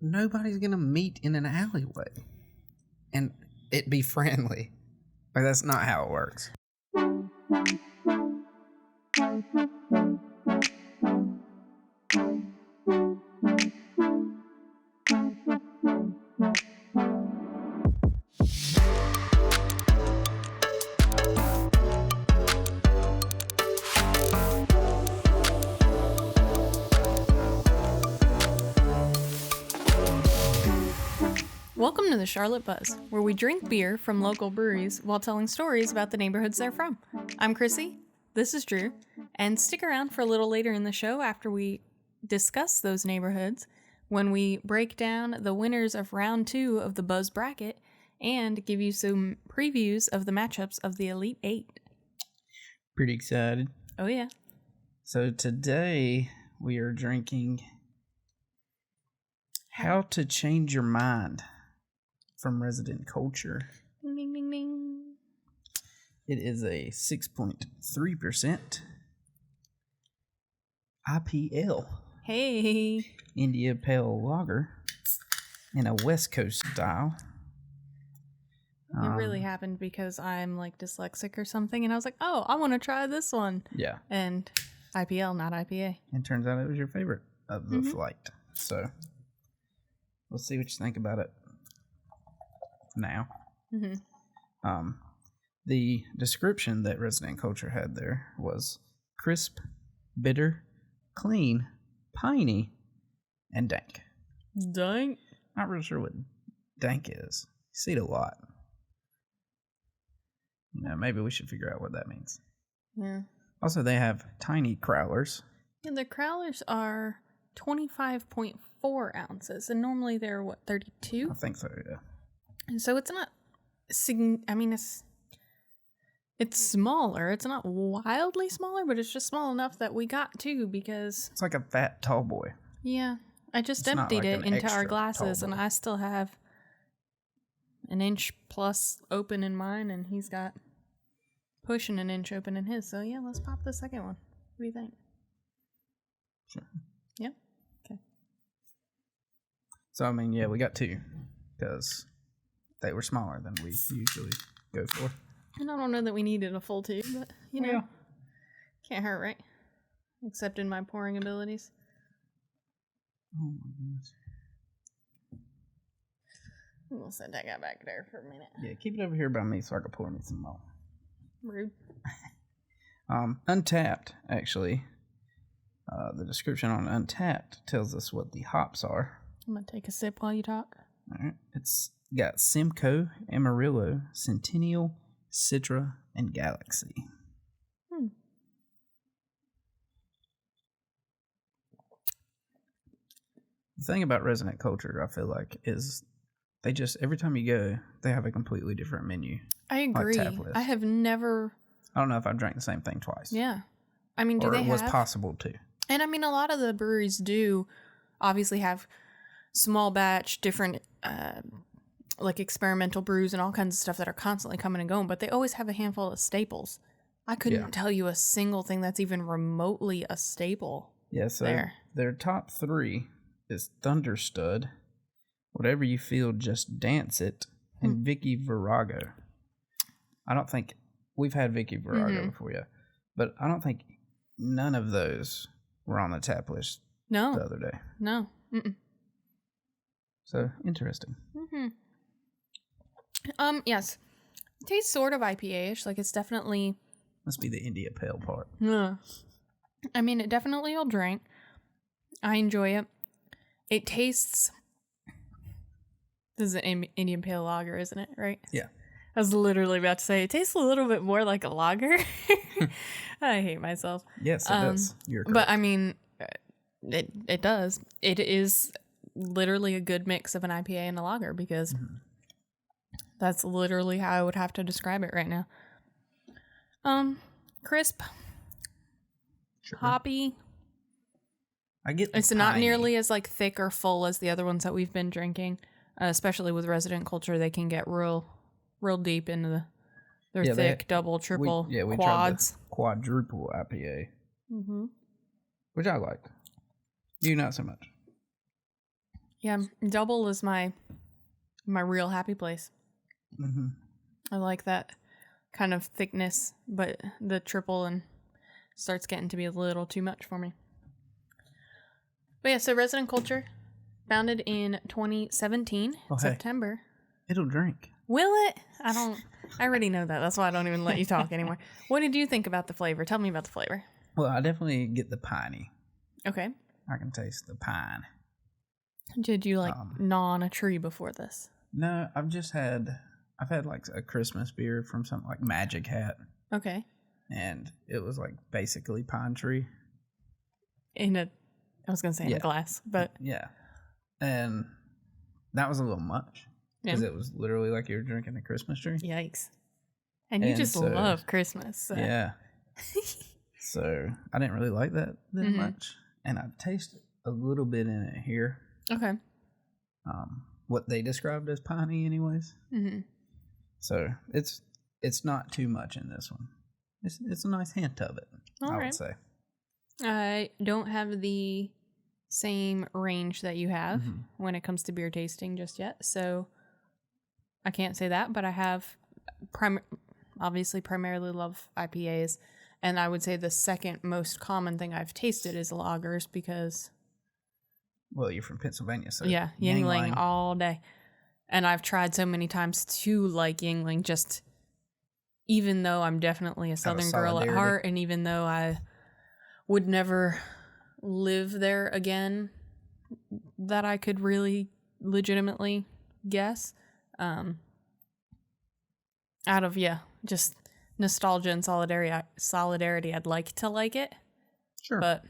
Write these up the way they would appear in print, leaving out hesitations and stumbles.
nobody's going to meet in an alleyway and it be friendly. Like, that's not how it works. Welcome to the Charlotte Buzz, where we drink beer from local breweries while telling stories about the neighborhoods they're from. I'm Chrissy, this is Drew, and stick around for a little later in the show after we discuss those neighborhoods when we break down the winners of round 2 of the Buzz bracket and give you some previews of the matchups of the Elite 8. Pretty excited. Oh yeah. So today we are drinking How to Change Your Mind from Resident Culture. Ding, ding, ding, ding. It is a 6.3% IPL. Hey. India Pale Lager in a West Coast style. It really happened because I'm like dyslexic or something, and I was like, oh, I want to try this one. Yeah. And IPL, not IPA. And turns out it was your favorite of the flight. So we'll see what you think about it now. The description that Resident Culture had there was crisp, bitter, clean, piney, and dank. Dank? Not really sure what dank is. You see it a lot. You know, maybe we should figure out what that means. Yeah. Also, they have tiny crowlers. And the crowlers are 25.4 ounces, and normally they're, 32? I think so, yeah. And so it's not, it's smaller. It's not wildly smaller, but it's just small enough that we got 2 because... It's like a fat tall boy. Yeah. I just It's not emptied like it an into our extra glasses, tall and boy. I still have an inch plus open in mine, and he's got pushing an inch open in his. So yeah, let's pop the second one. What do you think? Sure. Yeah? Okay. So, I mean, yeah, we got 2 because they were smaller than we usually go for. And I don't know that we needed a full 2, but, you know, Yeah. can't hurt, right? Except in my pouring abilities. Oh, my goodness. We'll set that guy back there for a minute. Yeah, keep it over here by me so I can pour me some more. Rude. Untapped, actually. The description on Untapped tells us what the hops are. I'm going to take a sip while you talk. All right. It's got Simcoe, Amarillo, Centennial, Citra, and Galaxy. The thing about Resident Culture, I feel like, is they just, every time you go, they have a completely different menu. I agree. tap list. I have never... I don't know if I've drank the same thing twice. Yeah. I mean, do or they it was have... possible to. And I mean, a lot of the breweries do obviously have small batch, different, like experimental brews and all kinds of stuff that are constantly coming and going, but they always have a handful of staples. I couldn't tell you a single thing that's even remotely a staple. Yeah, so there. Their top 3 is Thunderstud, Whatever You Feel, Just Dance It, and Vicky Virago. I don't think we've had Vicky Virago before yet, but I don't think none of those were on the tap list the other day. No. So interesting. Yes. It tastes sort of IPA-ish. Like, it's definitely... Must be the India Pale part. I mean, it definitely will drink. I enjoy it. It tastes... This is an Indian Pale Lager, isn't it? Right? Yeah. I was literally about to say, it tastes a little bit more like a lager. I hate myself. Yes, it does. You're correct. But, I mean, it does. It is literally a good mix of an IPA and a lager because that's literally how I would have to describe it right now. Crisp. Sure. Hoppy. I get It's piney. not nearly as like thick or full as the other ones that we've been drinking. Especially with Resident Culture, they can get real deep into their thick double, triple we quads. tried the quadruple IPA, which I liked. You not so much. Yeah, double is my real happy place. Mm-hmm. I like that kind of thickness, but the triple and starts getting to be a little too much for me. But yeah, so Resident Culture, founded in 2017, September. It'll drink. Will it? I already know that. That's why I don't even let you talk anymore. What did you think about the flavor? Tell me about the flavor. Well, I definitely get the piney. Okay. I can taste the pine. Did you gnaw on a tree before this? No, I've had like a Christmas beer from something like Magic Hat. Okay. And it was like basically pine tree. I was going to say in a glass, but. Yeah. And that was a little much. Because it was literally like you were drinking a Christmas tree. Yikes. And you just love Christmas. So. Yeah. So I didn't really like that much. And I tasted a little bit in it here. Okay. What they described as piney anyways. Mm-hmm. So it's not too much in this one. It's a nice hint of it, I would say. I don't have the same range that you have when it comes to beer tasting just yet. So I can't say that, but I have obviously primarily love IPAs. And I would say the second most common thing I've tasted is lagers because... Well, you're from Pennsylvania, so... Yeah, Yuengling all day. And I've tried so many times to like Yuengling, just even though I'm definitely a Southern girl at heart, and even though I would never live there again, that I could really legitimately guess. Out of, just... nostalgia and solidarity, I'd like to like it. Sure. But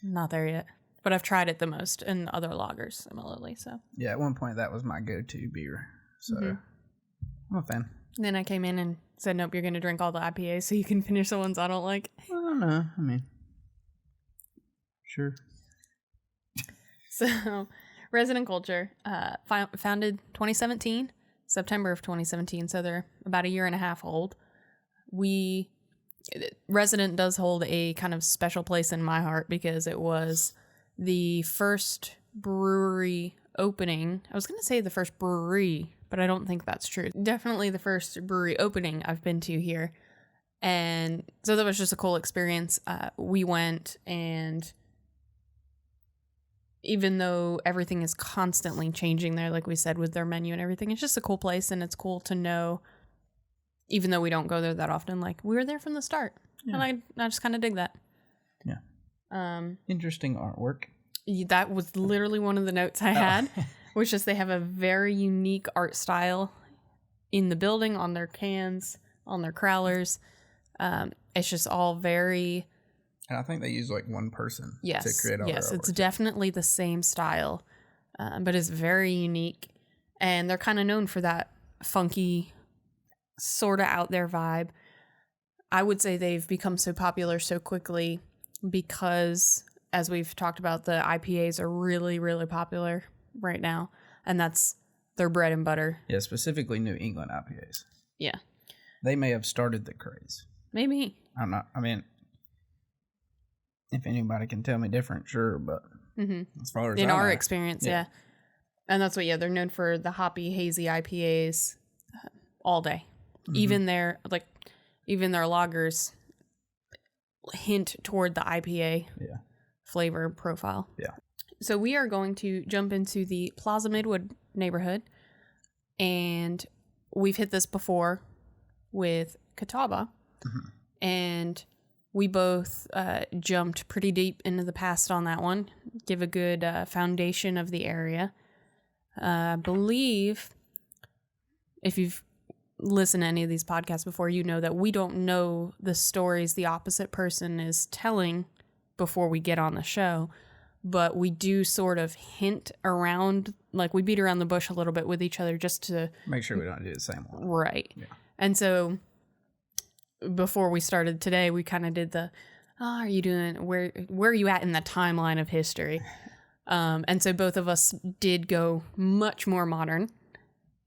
not there yet. But I've tried it the most in other lagers similarly, so. Yeah, at one point that was my go-to beer. So I'm a fan. Then I came in and said, nope, you're going to drink all the IPAs so you can finish the ones I don't like. I don't know. I mean, sure. So, Resident Culture, founded 2017, September of 2017, so they're about a year and a half old. Resident does hold a kind of special place in my heart because it was the first brewery opening. I was going to say the first brewery, but I don't think that's true. Definitely the first brewery opening I've been to here. And so that was just a cool experience. We went, and even though everything is constantly changing there, like we said, with their menu and everything, it's just a cool place, and it's cool to know, even though we don't go there that often, like we were there from the start. Yeah. And I just kind of dig that. Yeah. Interesting artwork. That was literally one of the notes I had, which is they have a very unique art style in the building, on their cans, on their crowlers. It's just all very... And I think they use like one person to create all their artwork. Yes, it's definitely the same style, but it's very unique. And they're kind of known for that funky, sort of out there vibe. I would say they've become so popular so quickly because, as we've talked about, the IPAs are really, really popular right now. And that's their bread and butter. Yeah, specifically New England IPAs. Yeah. They may have started the craze. Maybe. I'm not, I mean, if anybody can tell me different, sure, but as far as in our experience, yeah. And that's what, they're known for the hoppy, hazy IPAs all day. Even their lagers hint toward the IPA flavor profile. Yeah. So we are going to jump into the Plaza Midwood neighborhood, and we've hit this before with Catawba, and we both jumped pretty deep into the past on that one, give a good foundation of the area. I believe if you've listened to any of these podcasts before, you know that we don't know the stories the opposite person is telling before we get on the show, but we do sort of hint around, like we beat around the bush a little bit with each other just to make sure we don't do the same one. Right. Yeah. And so before we started today, we kind of did the, are you doing, where are you at in the timeline of history? And so both of us did go much more modern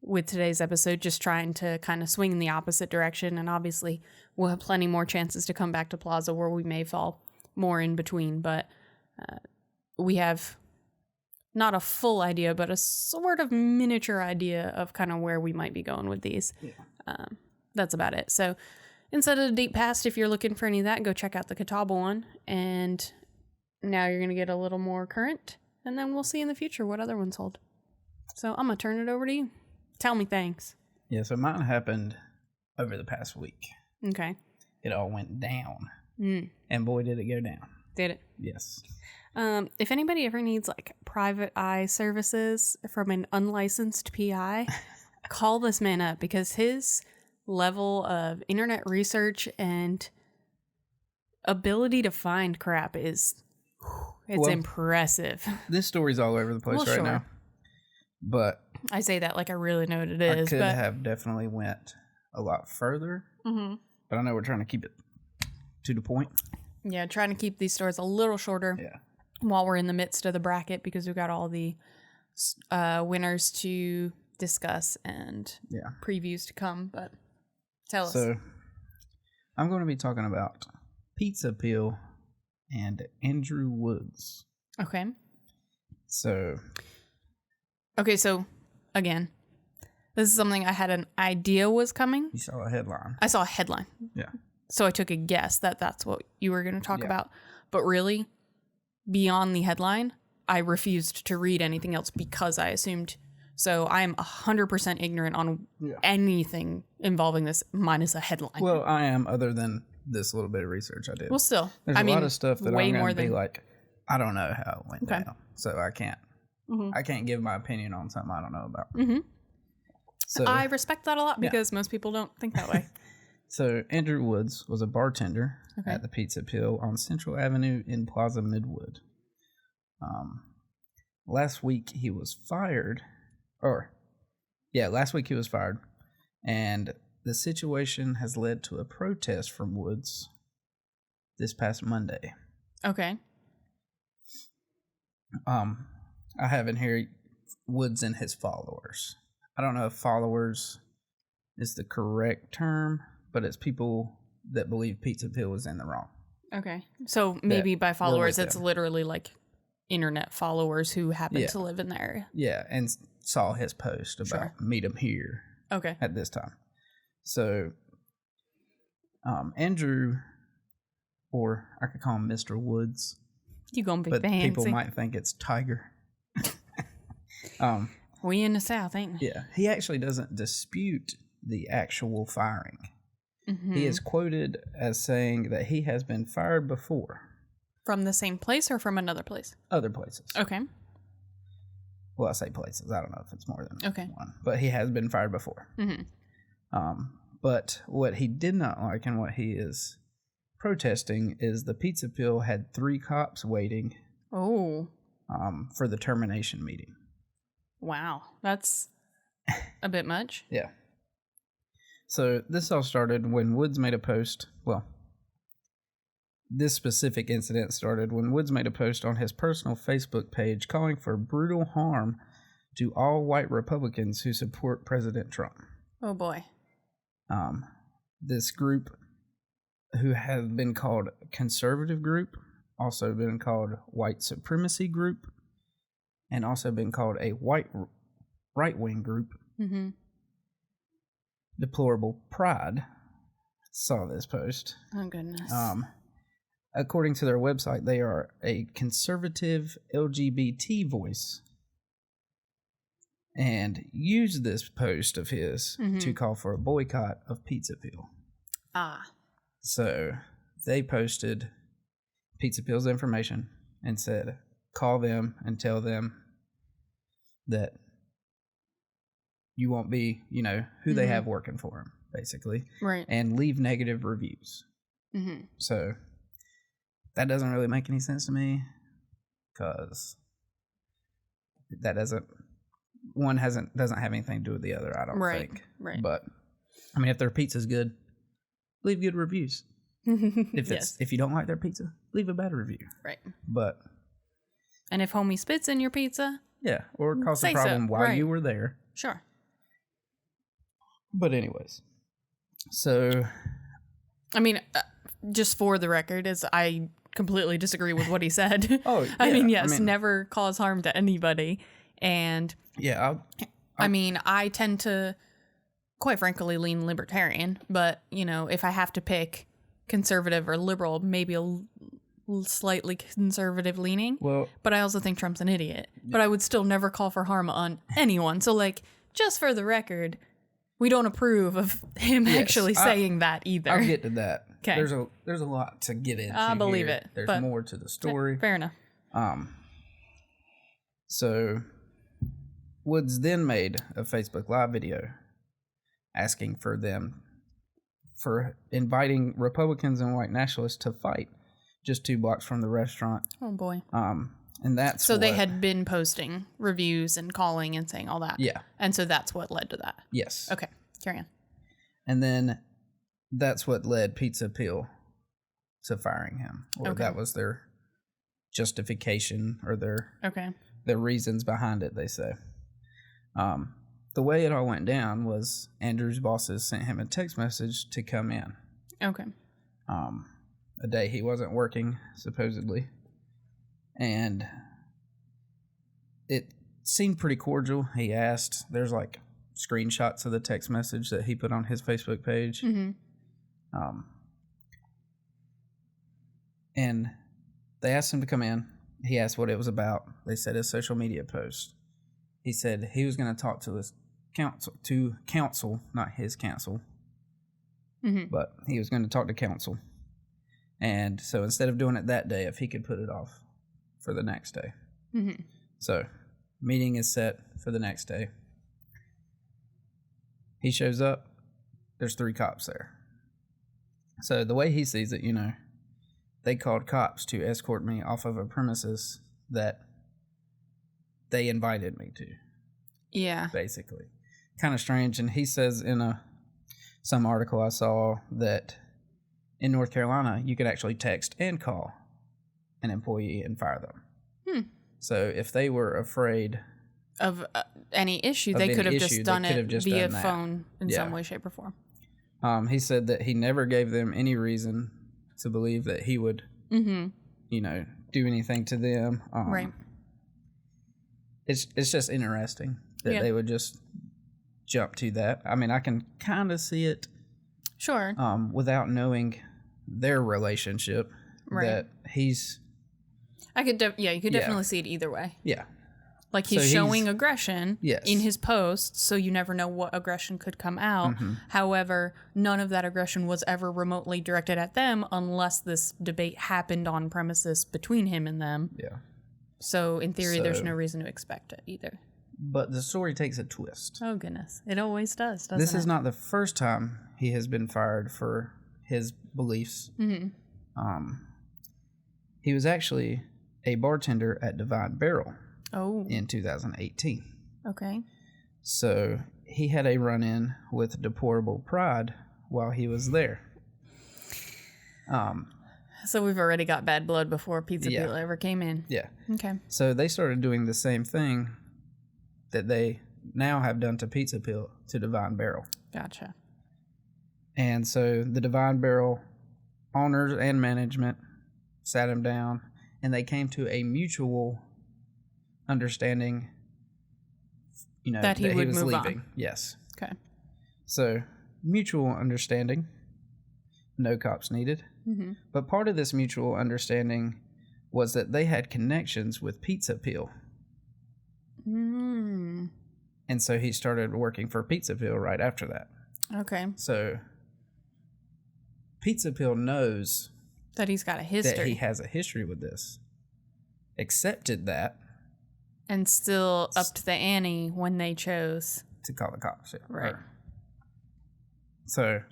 with today's episode, just trying to kind of swing in the opposite direction. And obviously we'll have plenty more chances to come back to Plaza where we may fall more in between. But we have not a full idea, but a sort of miniature idea of kind of where we might be going with these. Yeah. That's about it. So instead of the deep past, if you're looking for any of that, go check out the Catawba one. And now you're going to get a little more current. And then we'll see in the future what other ones hold. So I'm going to turn it over to you. Tell me things. Yeah, so mine happened over the past week. Okay. It all went down. And boy, did it go down. Did it? Yes. If anybody ever needs like private eye services from an unlicensed PI, call this man up, because his level of internet research and ability to find crap is impressive. This story's all over the place right now. But I say that like I really know what it I is. could have definitely went a lot further. But I know we're trying to keep it to the point. Yeah, trying to keep these stories a little shorter. Yeah. While we're in the midst of the bracket, because we've got all the winners to discuss and previews to come. But tell us. So I'm going to be talking about Pizza Peel and Andrew Woods. Okay. So again, this is something I had an idea was coming. You saw a headline. I saw a headline. Yeah. So I took a guess that that's what you were going to talk about. But really, beyond the headline, I refused to read anything else because I assumed. So I am 100% ignorant on anything involving this minus a headline. Well, I am, other than this little bit of research I did. Well, still. There's a lot of stuff that I'm going to be like, I don't know how it went down. So I can't. I can't give my opinion on something I don't know about. So I respect that a lot because most people don't think that way. So Andrew Woods was a bartender at the Pizza Peel on Central Avenue in Plaza Midwood. Last week he was fired. Last week he was fired. And the situation has led to a protest from Woods this past Monday. Okay. I have in here Woods and his followers. I don't know if followers is the correct term, but it's people that believe Pizza Peel was in the wrong. Okay. So maybe by followers, it's literally like internet followers who happen to live in the area. Yeah, and saw his post about meet him here. Okay. At this time. So, Andrew, or I could call him Mr. Woods. You gonna be but fancy. People might think it's Tiger. We in the South, ain't we? Yeah. He actually doesn't dispute the actual firing. He is quoted as saying that he has been fired before. From the same place or from another place? Other places. Okay. Well, I say places. I don't know if it's more than one. But he has been fired before. But what he did not like and what he is protesting is the Pizza Peel had 3 cops waiting for the termination meeting. Wow. That's a bit much. Yeah. So this all started when Woods made a post. Well, this specific incident started when Woods made a post on his personal Facebook page calling for brutal harm to all white Republicans who support President Trump. Oh, boy. This group, who have been called conservative group, also been called white supremacy group, and also been called a white right-wing group. Deplorable Pride saw this post. Oh, goodness. According to their website, they are a conservative LGBT voice and used this post of his to call for a boycott of Pizza Peel. So they posted Pizza Peel's information and said, call them and tell them that you won't be, who they have working for them, basically. Right. And leave negative reviews. So that doesn't really make any sense to me, because that doesn't have anything to do with the other, I don't think. Right. But I mean, if their pizza's good, leave good reviews. If you don't like their pizza, leave a bad review. Right. And if homie spits in your pizza, or cause a problem while you were there. Sure. But anyways, so I mean, just for the record, as I completely disagree with what he said. Oh, yeah. I mean, yes, never cause harm to anybody. And yeah, I mean, I tend to, quite frankly, lean libertarian. But, you know, if I have to pick conservative or liberal, maybe a slightly conservative leaning. Well, but I also think Trump's an idiot. But I would still never call for harm on anyone. So, like, just for the record, we don't approve of him actually saying that either. I'll get to that. Okay. There's a lot to get into. I believe here. it. There's more to the story. Fair enough. So Woods then made a Facebook Live video asking for inviting Republicans and white nationalists to fight just 2 blocks from the restaurant. Oh boy. And that's so they had been posting reviews and calling and saying all that. Yeah. And so that's what led to that. Yes. Okay. Carry on. And then that's what led Pizza Peel to firing him. Or that was their justification or their reasons behind it, they say. The way it all went down was Andrew's bosses sent him a text message to come in. Okay. A day he wasn't working, supposedly. And it seemed pretty cordial. He asked, there's like screenshots of the text message that he put on his Facebook page. Mm-hmm. And they asked him to come in. He asked what it was about. They said his social media post. He said he was going to talk to his council, not his council, but he was going to talk to council. And so instead of doing it that day, if he could put it off for the next day. Mm-hmm. So meeting is set for the next day. He shows up. There's 3 cops there. So the way he sees it, you know, they called cops to escort me off of a premises that they invited me to. Yeah. Basically. Kind of strange. And he says in some article I saw that in North Carolina, you could actually text and call an employee and fire them. So if they were afraid of any issue, they could have just done it via phone in some way, shape, or form. He said that he never gave them any reason to believe that he would, you know, do anything to them. Right. It's just interesting that they would just jump to that. I mean, I can kind of see it. Sure. Without knowing their relationship, that he's. I could, you could definitely see it either way. Yeah. Like he's showing aggression Yes. in his posts, so you never know what aggression could come out. However, none of that aggression was ever remotely directed at them unless this debate happened on premises between him and them. Yeah. So in theory, there's no reason to expect it either. But the story takes a twist. Oh, goodness. It always does, doesn't it? This is not the first time he has been fired for his beliefs. He was actually a bartender at Divine Barrel in 2018. Okay. So he had a run-in with Deplorable Pride while he was there. So we've already got bad blood before Pizza Peel ever came in. Yeah. Okay. So they started doing the same thing that they now have done to Pizza Peel to Divine Barrel. Gotcha. And so the Divine Barrel owners and management sat him down, and they came to a mutual understanding, you know, that he would was move leaving. on. Yes. Okay. So mutual understanding, no cops needed. But part of this mutual understanding was that they had connections with Pizza Peel. And so he started working for Pizza Peel right after that. Okay. So Pizza Peel knows that he's got a history. That he has a history with this. Accepted that. And still upped the ante when they chose to call the cops. Yeah. Right. So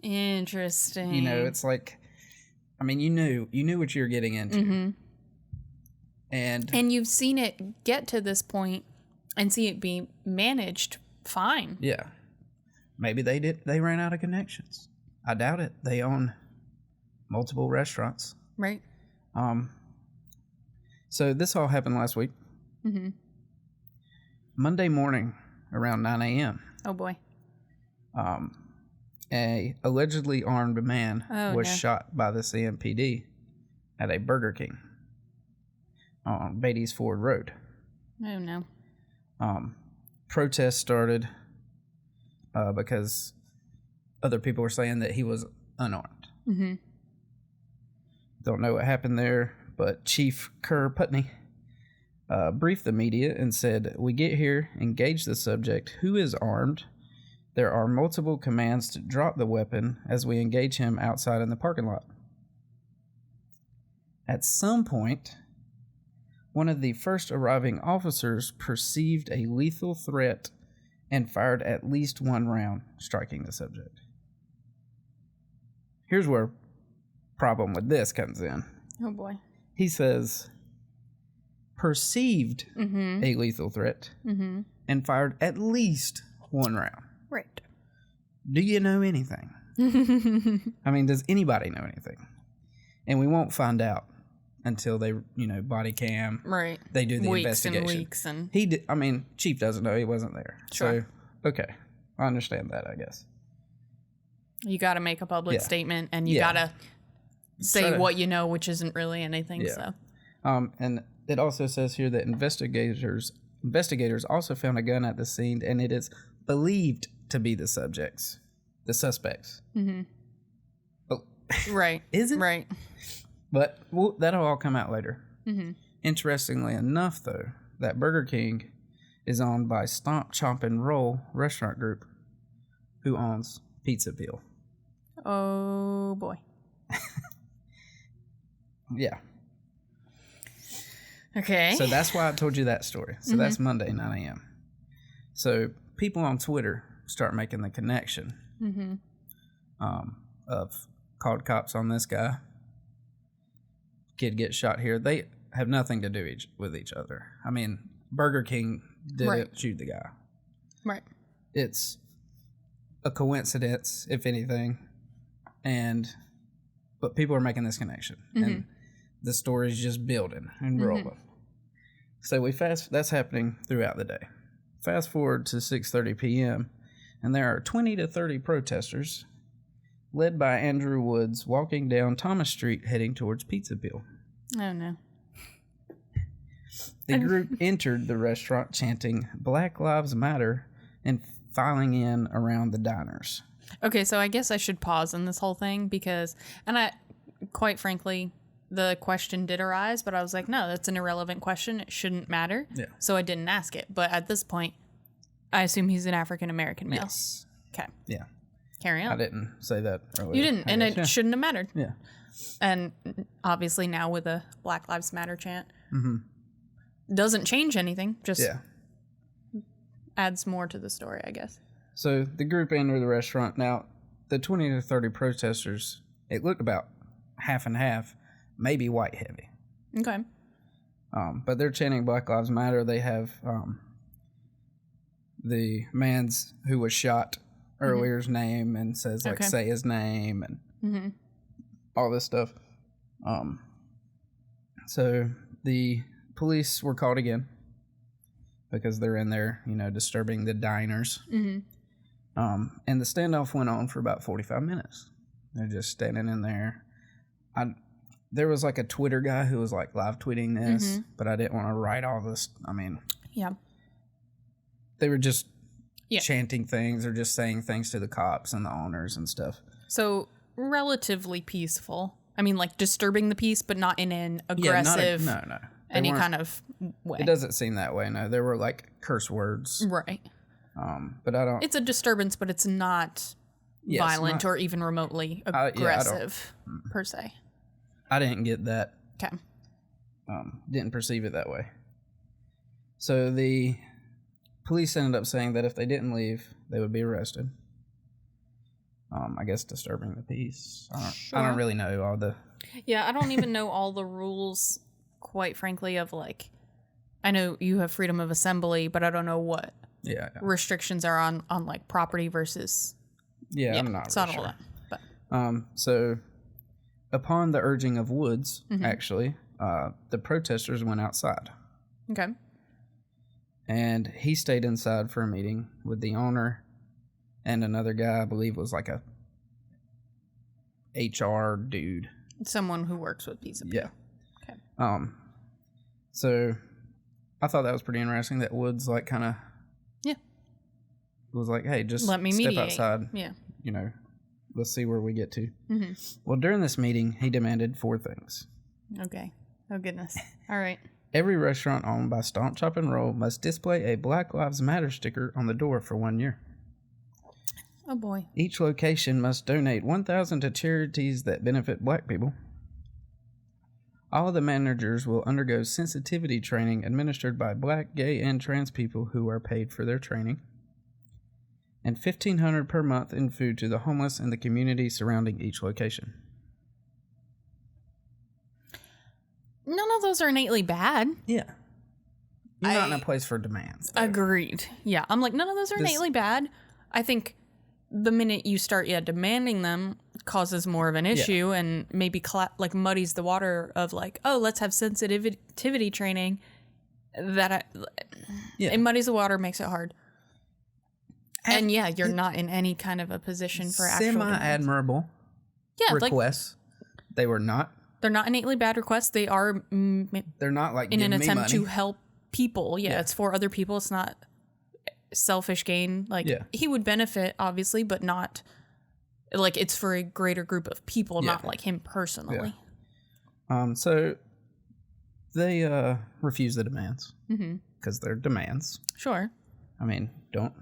interesting. You know, it's like, I mean, you knew what you were getting into. And you've seen it get to this point and see it be managed fine. Yeah. Maybe they ran out of connections. I doubt it. They own multiple restaurants. Right. So this all happened last week. Monday morning around 9 a.m. Oh boy. A allegedly armed man was shot by the CMPD at a Burger King on Beatty's Ford Road. Oh, no. Protests started because other people were saying that he was unarmed. Mm-hmm. Don't know what happened there, but Chief Kerr Putney briefed the media and said, "We get here, engage the subject, who is armed. There are multiple commands to drop the weapon as we engage him outside in the parking lot." At some point, one of the first arriving officers perceived a lethal threat and fired at least one round, striking the subject. Here's where problem with this comes in. Oh, boy. He says, perceived a lethal threat and fired at least one round. Right. Do you know anything? I mean, does anybody know anything? And we won't find out until they, body cam. Right. They do the weeks investigation. And weeks and he did. I mean, Chief doesn't know. He wasn't there. Sure. So, okay. I understand that, I guess. You got to make a public statement, and you got to say what you know, which isn't really anything. Yeah. So. And it also says here that investigators also found a gun at the scene, and it is believed to be the suspects. Mm-hmm. Oh, right. Is it? Right. But that'll all come out later. Mm-hmm. Interestingly enough, though, that Burger King is owned by Stomp, Chomp, and Roll Restaurant Group, who owns Pizza Peel. Oh, boy. Yeah. Okay. So that's why I told you that story. So that's Monday, 9 a.m. So people on Twitter start making the connection of called cops on this guy. Kid gets shot here. They have nothing to do with each other. I mean, Burger King didn't shoot the guy. Right. It's a coincidence, if anything. But people are making this connection. And the story's just building and rolling. So that's happening throughout the day. Fast forward to 6:30 p.m., and there are 20 to 30 protesters led by Andrew Woods walking down Thomas Street heading towards Pizza Peel. Oh, no. The group entered the restaurant chanting Black Lives Matter and filing in around the diners. Okay, so I guess I should pause on this whole thing because, quite frankly, the question did arise, but I was like, no, that's an irrelevant question. It shouldn't matter. Yeah. So I didn't ask it. But at this point, I assume he's an African-American male. Yes. Okay. Yeah. Carry on. I didn't say that earlier. You didn't, and it shouldn't have mattered. Yeah. And obviously now with a Black Lives Matter chant, doesn't change anything, just adds more to the story, I guess. So the group entered the restaurant. Now, the 20 to 30 protesters, it looked about half and half, maybe white heavy. Okay. But they're chanting Black Lives Matter. They have the man's who was shot earlier's name and says, say his name and all this stuff. So the police were called again because they're in there, disturbing the diners. And the standoff went on for about 45 minutes. They're just standing in there. There was a Twitter guy who was live tweeting this, but I didn't want to write all this. I mean, they were just chanting things or just saying things to the cops and the owners and stuff. So relatively peaceful. I mean, disturbing the peace, but not in an aggressive, no. Any kind of way. It doesn't seem that way. No, there were curse words. Right. But I don't. It's a disturbance, but it's not violent or even remotely aggressive per se. I didn't get that. Okay. Didn't perceive it that way. So the police ended up saying that if they didn't leave, they would be arrested. I guess disturbing the peace. I don't really know all the... Yeah, I don't even know all the rules, quite frankly, of I know you have freedom of assembly, but I don't know what restrictions are on property versus... Yeah, I'm not really sure. All that, but. So upon the urging of Woods, actually, the protesters went outside. Okay. And he stayed inside for a meeting with the owner and another guy, I believe was a HR dude. Someone who works with Pizza Peel. Yeah. Okay. So I thought that was pretty interesting that Woods like kind of was like, hey, just let me step mediate. outside. Yeah. You know, let's see where we get to. Mm-hmm. Well, during this meeting, he demanded 4 things. Okay. Oh, goodness. All right. Every restaurant owned by Stomp, Chop, and Roll must display a Black Lives Matter sticker on the door for 1 year. Oh, boy. Each location must donate $1,000 to charities that benefit black people. All of the managers will undergo sensitivity training administered by black, gay, and trans people who are paid for their training. And $1,500 per month in food to the homeless in the community surrounding each location. None of those are innately bad. Yeah. You're not in a place for demands, though. Agreed. Yeah. I'm like, none of those are innately bad. I think the minute you start demanding them causes more of an issue and maybe muddies the water of like, oh, let's have sensitivity training. It muddies the water, makes it hard. And you're not in any kind of a position for actual semi-admirable requests. They were not. They're not innately bad requests. They are. They're not like in an attempt attempt to help people. Yeah, it's for other people. It's not selfish gain. He would benefit obviously, but not like it's for a greater group of people, not like him personally. Yeah. So they refuse the demands because they're demands. Sure. I mean, don't.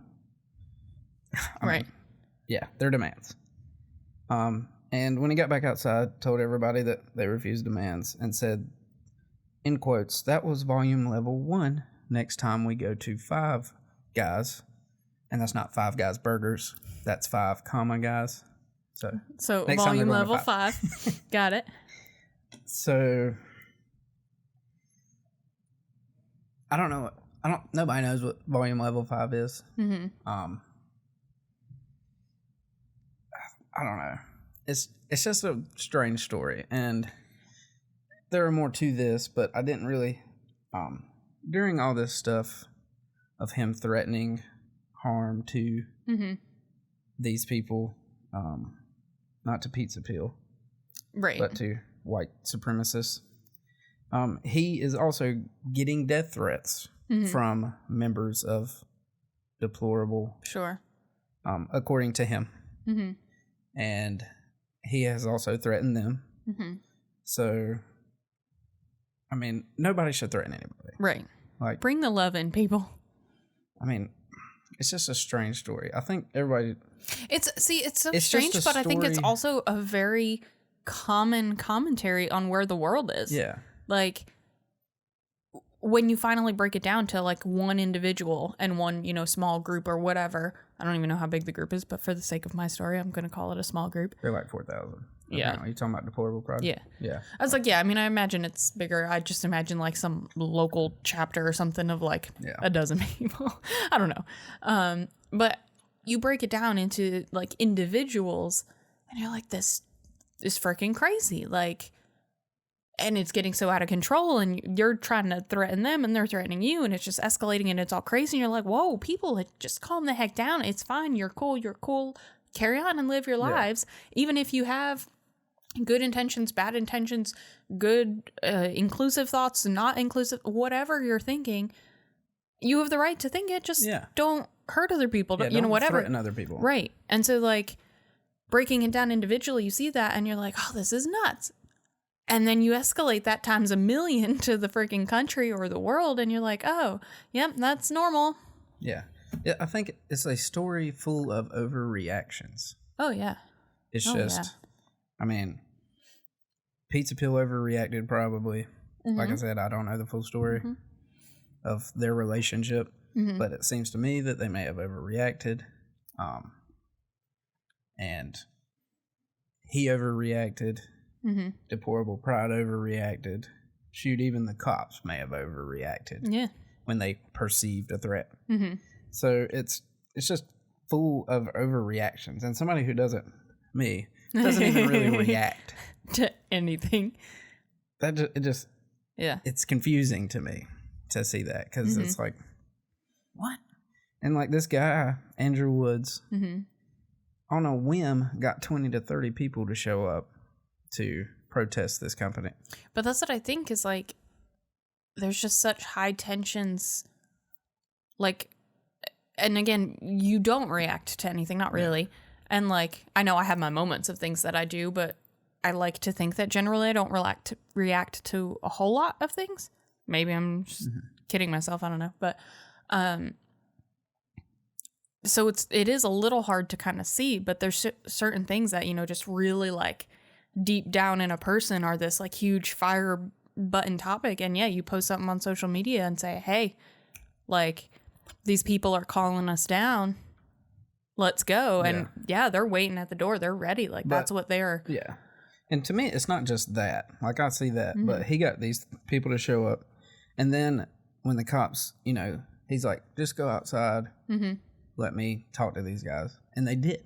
Right. They're demands. And when he got back outside, told everybody that they refused demands and said, in quotes, that was volume level 1. Next time we go to 5 guys. And that's not 5 guys burgers. That's 5 comma guys. So volume level 5. Got it. So I don't know. Nobody knows what volume level 5 is. Mm-hmm. I don't know. It's just a strange story, and there are more to this, but I didn't really during all this stuff of him threatening harm to these people, not to Pizza Peel, right, but to white supremacists. He is also getting death threats from members of Deplorable. Sure. According to him. Mm-hmm. And he has also threatened them. Mm-hmm. So, I mean, nobody should threaten anybody. Right. Like, bring the love in, people. I mean, it's just a strange story. I think everybody... It's so strange, but I think it's also a very common commentary on where the world is. Yeah. Like, when you finally break it down to, like, one individual and one, small group or whatever... I don't even know how big the group is, but for the sake of my story, I'm going to call it a small group. They're like 4,000. Yeah. Are you talking about Deplorable Project? Yeah. Yeah. I was like, I mean, I imagine it's bigger. I just imagine like some local chapter or something of like a dozen people. I don't know. But you break it down into like individuals and you're like, this is freaking crazy. Like, and it's getting so out of control and you're trying to threaten them and they're threatening you and it's just escalating and it's all crazy. And you're like, whoa, people, just calm the heck down. It's fine. You're cool. Carry on and live your lives. Even if you have good intentions, bad intentions, good inclusive thoughts, not inclusive, whatever you're thinking, you have the right to think it. Just don't hurt other people. Don't whatever. Threaten other people. Right. And so like breaking it down individually, you see that and you're like, oh, this is nuts. And then you escalate that times 1,000,000 to the freaking country or the world. And you're like, oh, yep, that's normal. Yeah. Yeah. I think it's a story full of overreactions. Oh, yeah. It's I mean, Pizza Peel overreacted probably. Mm-hmm. Like I said, I don't know the full story of their relationship. Mm-hmm. But it seems to me that they may have overreacted. And he overreacted. Mm-hmm. Deplorable Pride overreacted. Shoot, even the cops may have overreacted. Yeah. When they perceived a threat. Mm-hmm. So it's just full of overreactions. And somebody who doesn't even really react to anything. It's confusing to me to see that because it's like, what? And like this guy, Andrew Woods, on a whim, got 20 to 30 people to show up to protest this company. But that's what I think is like, there's just such high tensions. Like, and again, you don't react to anything, not really. Yeah. And like, I know I have my moments of things that I do, but I like to think that generally I don't react to a whole lot of things. Maybe I'm just kidding myself. I don't know. But, so it is a little hard to kind of see, but there's certain things that, you know, just really like deep down in a person are this like huge fire button topic. And yeah, you post something on social media and say, hey, like these people are calling us down. Let's go. And yeah, they're waiting at the door. They're ready. Like that's what they're. Yeah. And to me, it's not just that. Like I see that, but he got these people to show up. And then when the cops, you know, he's like, just go outside. Let me talk to these guys. And they did.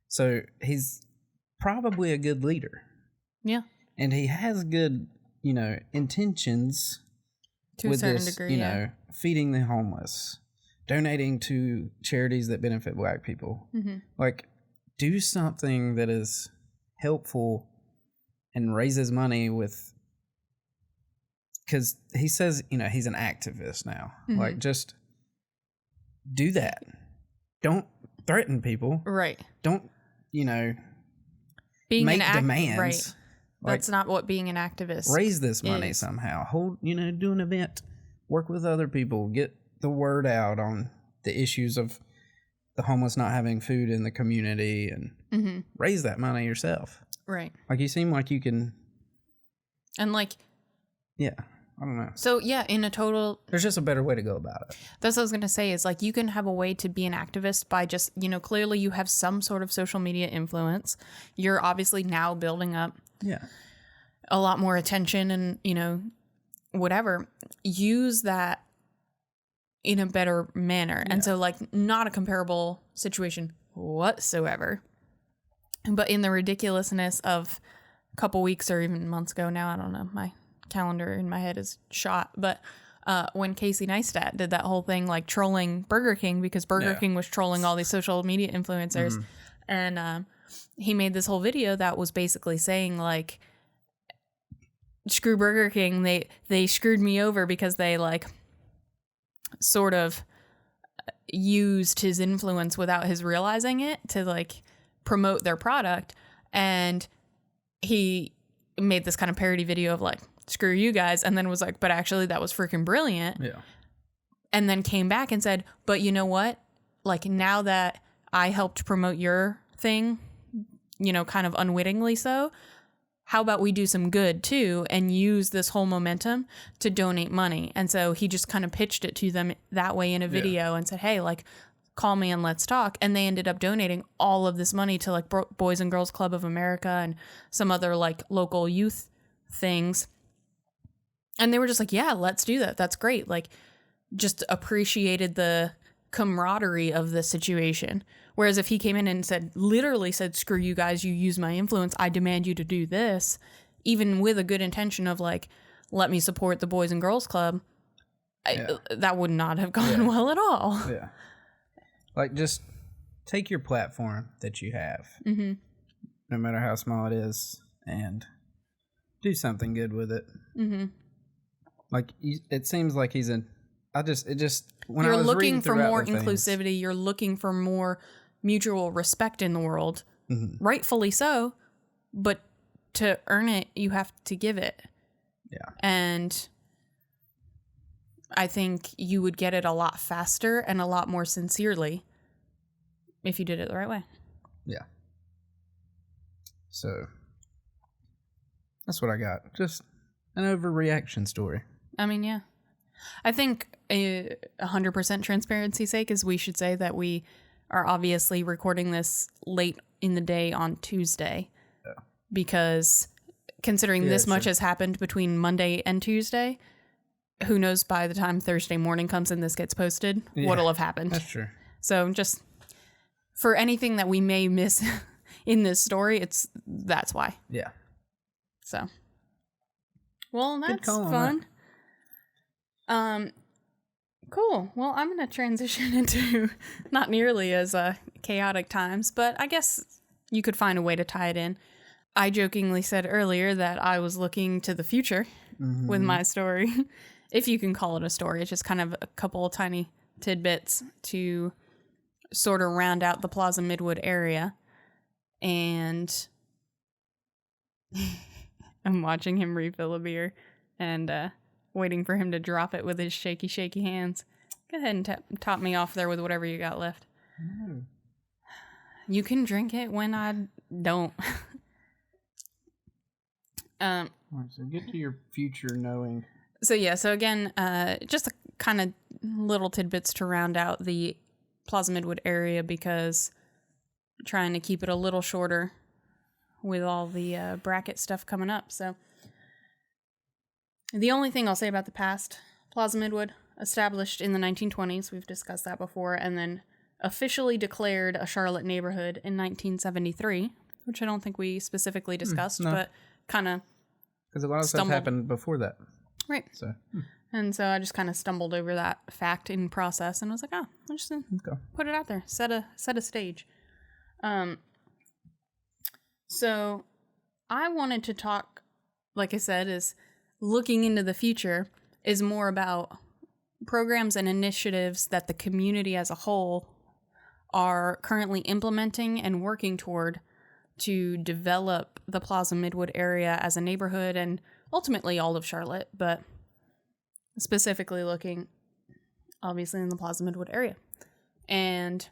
So he's probably a good leader. Yeah. And he has good, you know, intentions to a certain degree, you know, feeding the homeless, donating to charities that benefit Black people. Like, do something that is helpful and raises money with, because he says, you know, he's an activist now. Like, just do that. Don't threaten people. Right. Don't, you know, make demands. Right. Like, that's not what being an activist raise this money somehow. You know, do an event, work with other people, get the word out on the issues of the homeless not having food in the community, and raise that money yourself. Right. Like, you seem like you can. And like. Yeah. I don't know. So yeah, in a total. There's just a better way to go about it. That's what I was going to say, is like, you can have a way to be an activist by just, you know, clearly you have some sort of social media influence. You're obviously now building up. Yeah. A lot more attention and, you know, whatever. Use that in a better manner. Yeah. And so like, not a comparable situation whatsoever, but in the ridiculousness of a couple weeks or even months ago now, I don't know, my calendar in my head is shot, but when Casey Neistat did that whole thing like trolling Burger King, because Burger King was trolling all these social media influencers, and he made this whole video that was basically saying like, screw Burger King, they screwed me over because they like sort of used his influence without his realizing it to like promote their product. And he made this kind of parody video of like, screw you guys, and then was like, but actually that was freaking brilliant. Yeah. And then came back and said, but you know what? Like, now that I helped promote your thing, you know, kind of unwittingly so, how about we do some good too and use this whole momentum to donate money? And so he just kind of pitched it to them that way in a video and said, hey, like, call me and let's talk. And they ended up donating all of this money to like Boys and Girls Club of America and some other like local youth things. And they were just like, yeah, let's do that. That's great. Like, just appreciated the camaraderie of the situation. Whereas if he came in and literally said, screw you guys, you use my influence, I demand you to do this, even with a good intention of like, let me support the Boys and Girls Club, that would not have gone well at all. Yeah. Like, just take your platform that you have, no matter how small it is, and do something good with it. Like, it seems like he's when you're looking for more inclusivity, you're looking for more mutual respect in the world, rightfully so, but to earn it, you have to give it. Yeah. And I think you would get it a lot faster and a lot more sincerely if you did it the right way. Yeah. So that's what I got. Just an overreaction story. I mean, yeah. I think 100% transparency sake is we should say that we are obviously recording this late in the day on Tuesday. Yeah. Because considering this much has happened between Monday and Tuesday, who knows by the time Thursday morning comes and this gets posted, what'll have happened. That's true. So just for anything that we may miss in this story, that's why. Yeah. So. Well, that's fun. Cool. Well, I'm going to transition into not nearly as chaotic times, but I guess you could find a way to tie it in. I jokingly said earlier that I was looking to the future with my story, if you can call it a story. It's just kind of a couple of tiny tidbits to sort of round out the Plaza Midwood area. And I'm watching him refill a beer and waiting for him to drop it with his shaky, shaky hands. Go ahead and top me off there with whatever you got left. You can drink it when I don't. So get to your future knowing. So again, just a kind of little tidbits to round out the Plaza Midwood area, because I'm trying to keep it a little shorter with all the bracket stuff coming up. So the only thing I'll say about the past, Plaza Midwood, established in the 1920s, we've discussed that before, and then officially declared a Charlotte neighborhood in 1973, which I don't think we specifically discussed, but kind of because a lot of stuff happened before that. Right. So, and so I just kind of stumbled over that fact in process and was like, oh, I'm just going to put it out there, set a stage. So I wanted to talk, like I said, is looking into the future is more about programs and initiatives that the community as a whole are currently implementing and working toward to develop the Plaza Midwood area as a neighborhood, and ultimately all of Charlotte, but specifically looking obviously in the Plaza Midwood area. And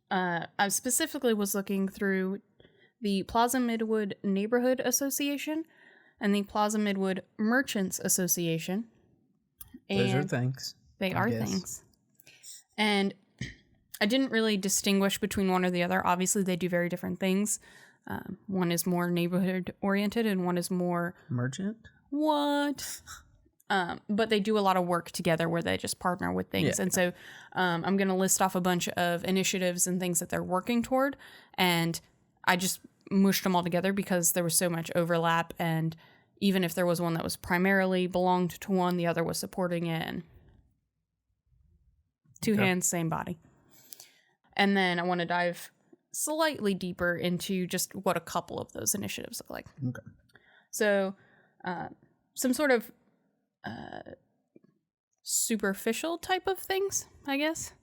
I specifically was looking through the Plaza Midwood Neighborhood Association and the Plaza Midwood Merchants Association. Those are things. They are things. And I didn't really distinguish between one or the other. Obviously, they do very different things. One is more neighborhood-oriented and one is more... Merchant? What? But they do a lot of work together where they just partner with things. Yeah. And so I'm going to list off a bunch of initiatives and things that they're working toward. And I just mushed them all together because there was so much overlap. And even if there was one that was primarily belonged to one, the other was supporting it. And two hands, same body. And then I want to dive slightly deeper into just what a couple of those initiatives look like. Okay. So some sort of superficial type of things, I guess.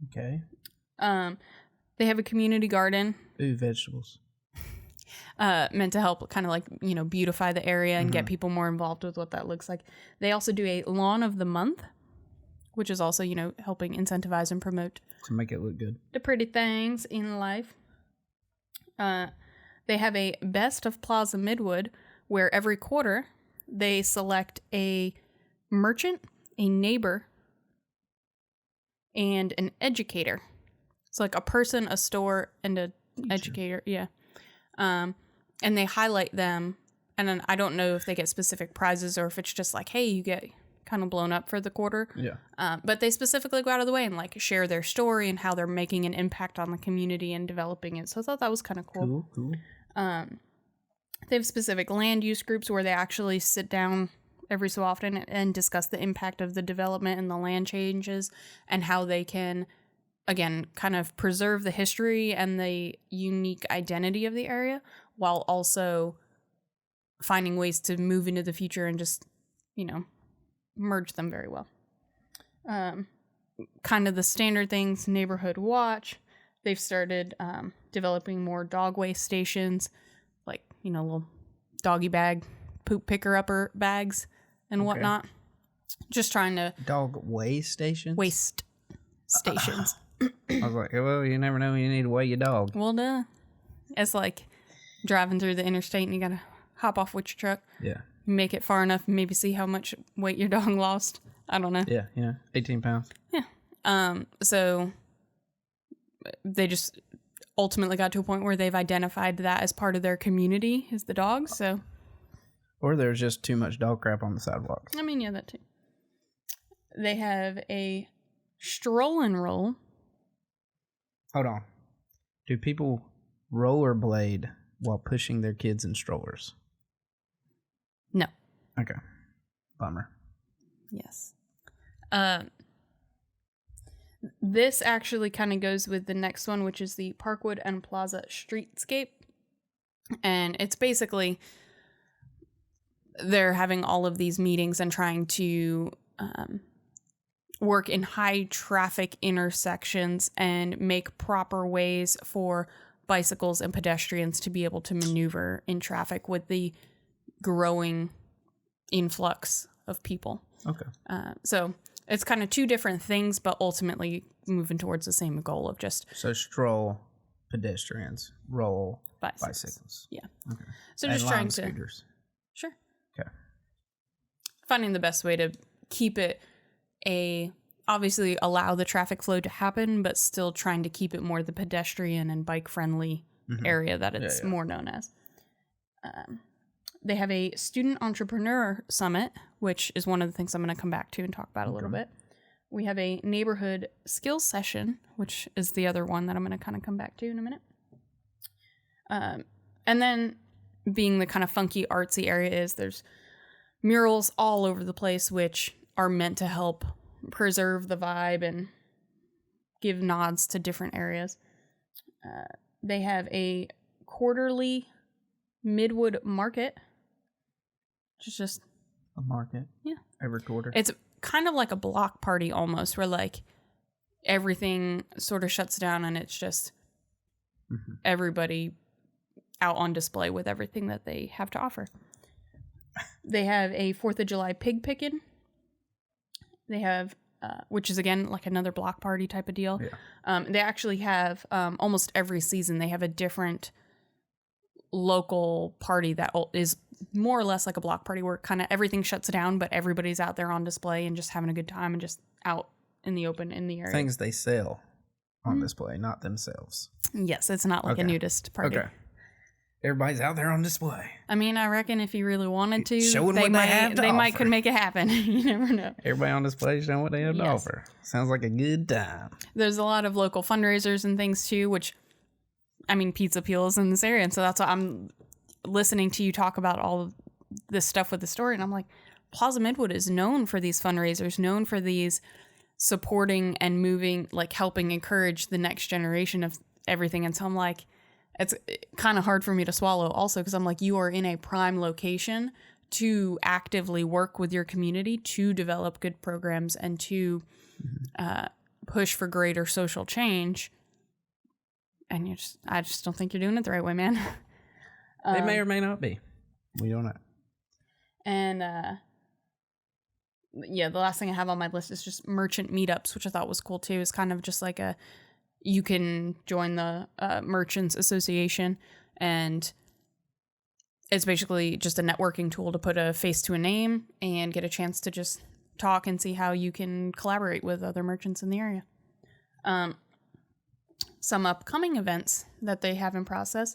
Okay. They have a community garden. Ooh, vegetables. Meant to help kind of like, beautify the area and get people more involved with what that looks like. They also do a lawn of the month, which is also, helping incentivize and promote. To make it look good. The pretty things in life. They have a Best of Plaza Midwood, where every quarter they select a merchant, a neighbor, and an educator. It's like a person, a store, and an educator. Yeah. And they highlight them. And then I don't know if they get specific prizes or if it's just like, hey, you get kind of blown up for the quarter. Yeah. But they specifically go out of the way and like share their story and how they're making an impact on the community and developing it. So I thought that was kind of cool. Cool. They have specific land use groups where they actually sit down every so often and discuss the impact of the development and the land changes and how they can, again, kind of preserve the history and the unique identity of the area while also finding ways to move into the future and just, merge them very well. Kind of the standard things, neighborhood watch. They've started developing more dog waste stations, like, little doggy bag, poop picker-upper bags and whatnot. Just trying to... Dog waste stations? Waste stations. I was like, well, you never know when you need to weigh your dog. Well, duh. It's like driving through the interstate and you gotta hop off with your truck. Yeah. Make it far enough, maybe see how much weight your dog lost. I don't know. Yeah, 18 pounds. Yeah. So they just ultimately got to a point where they've identified that as part of their community is the dogs. So, or there's just too much dog crap on the sidewalks. I mean, yeah, that too. They have a stroll and roll. Hold on. Do people rollerblade while pushing their kids in strollers? No. Okay. Bummer. Yes. This actually kind of goes with the next one, which is the Parkwood and Plaza Streetscape And it's basically they're having all of these meetings and trying to work in high traffic intersections and make proper ways for bicycles and pedestrians to be able to maneuver in traffic with the growing influx of people. Okay. So it's kind of two different things, but ultimately moving towards the same goal of just... So stroll, pedestrians, roll, bicycles. Yeah. Okay. So and just trying to... scooters. Sure. Okay. Finding the best way to keep it obviously allow the traffic flow to happen, but still trying to keep it more the pedestrian and bike friendly area that it's more known as. They have a student entrepreneur summit, which is one of the things I'm going to come back to and talk about a little bit. We have a neighborhood skills session, which is the other one that I'm going to kind of come back to in a minute. And then being the kind of funky artsy area there's murals all over the place, which are meant to help preserve the vibe and give nods to different areas. They have a quarterly Midwood market, which is just a market. Yeah. Every quarter. It's kind of like a block party almost, where like everything sort of shuts down and it's just everybody out on display with everything that they have to offer. They have a 4th of July pig picking. They have, which is again like another block party type of deal. Yeah. They actually have almost every season they have a different local party that is more or less like a block party where kind of everything shuts down, but everybody's out there on display and just having a good time and just out in the open in the area. Things they sell on display, not themselves. Yes, it's not like a nudist party. Okay. Everybody's out there on display. I mean, I reckon if you really wanted to, showing what they have to they offer. might could make it happen. You never know. Everybody on display showing what they have to offer. Sounds like a good time. There's a lot of local fundraisers and things too, which, I mean, Pizza Peel is in this area. And so that's why I'm listening to you talk about all of this stuff with the story. And I'm like, Plaza Midwood is known for these fundraisers, known for these supporting and moving, like helping encourage the next generation of everything. And so I'm like, it's kind of hard for me to swallow also because I'm like, you are in a prime location to actively work with your community to develop good programs and to push for greater social change. And I just don't think you're doing it the right way, man. They may or may not be. We don't know. And the last thing I have on my list is just merchant meetups, which I thought was cool too. It's kind of just like you can join the Merchants Association, and it's basically just a networking tool to put a face to a name and get a chance to just talk and see how you can collaborate with other merchants in the area. Some upcoming events that they have in process,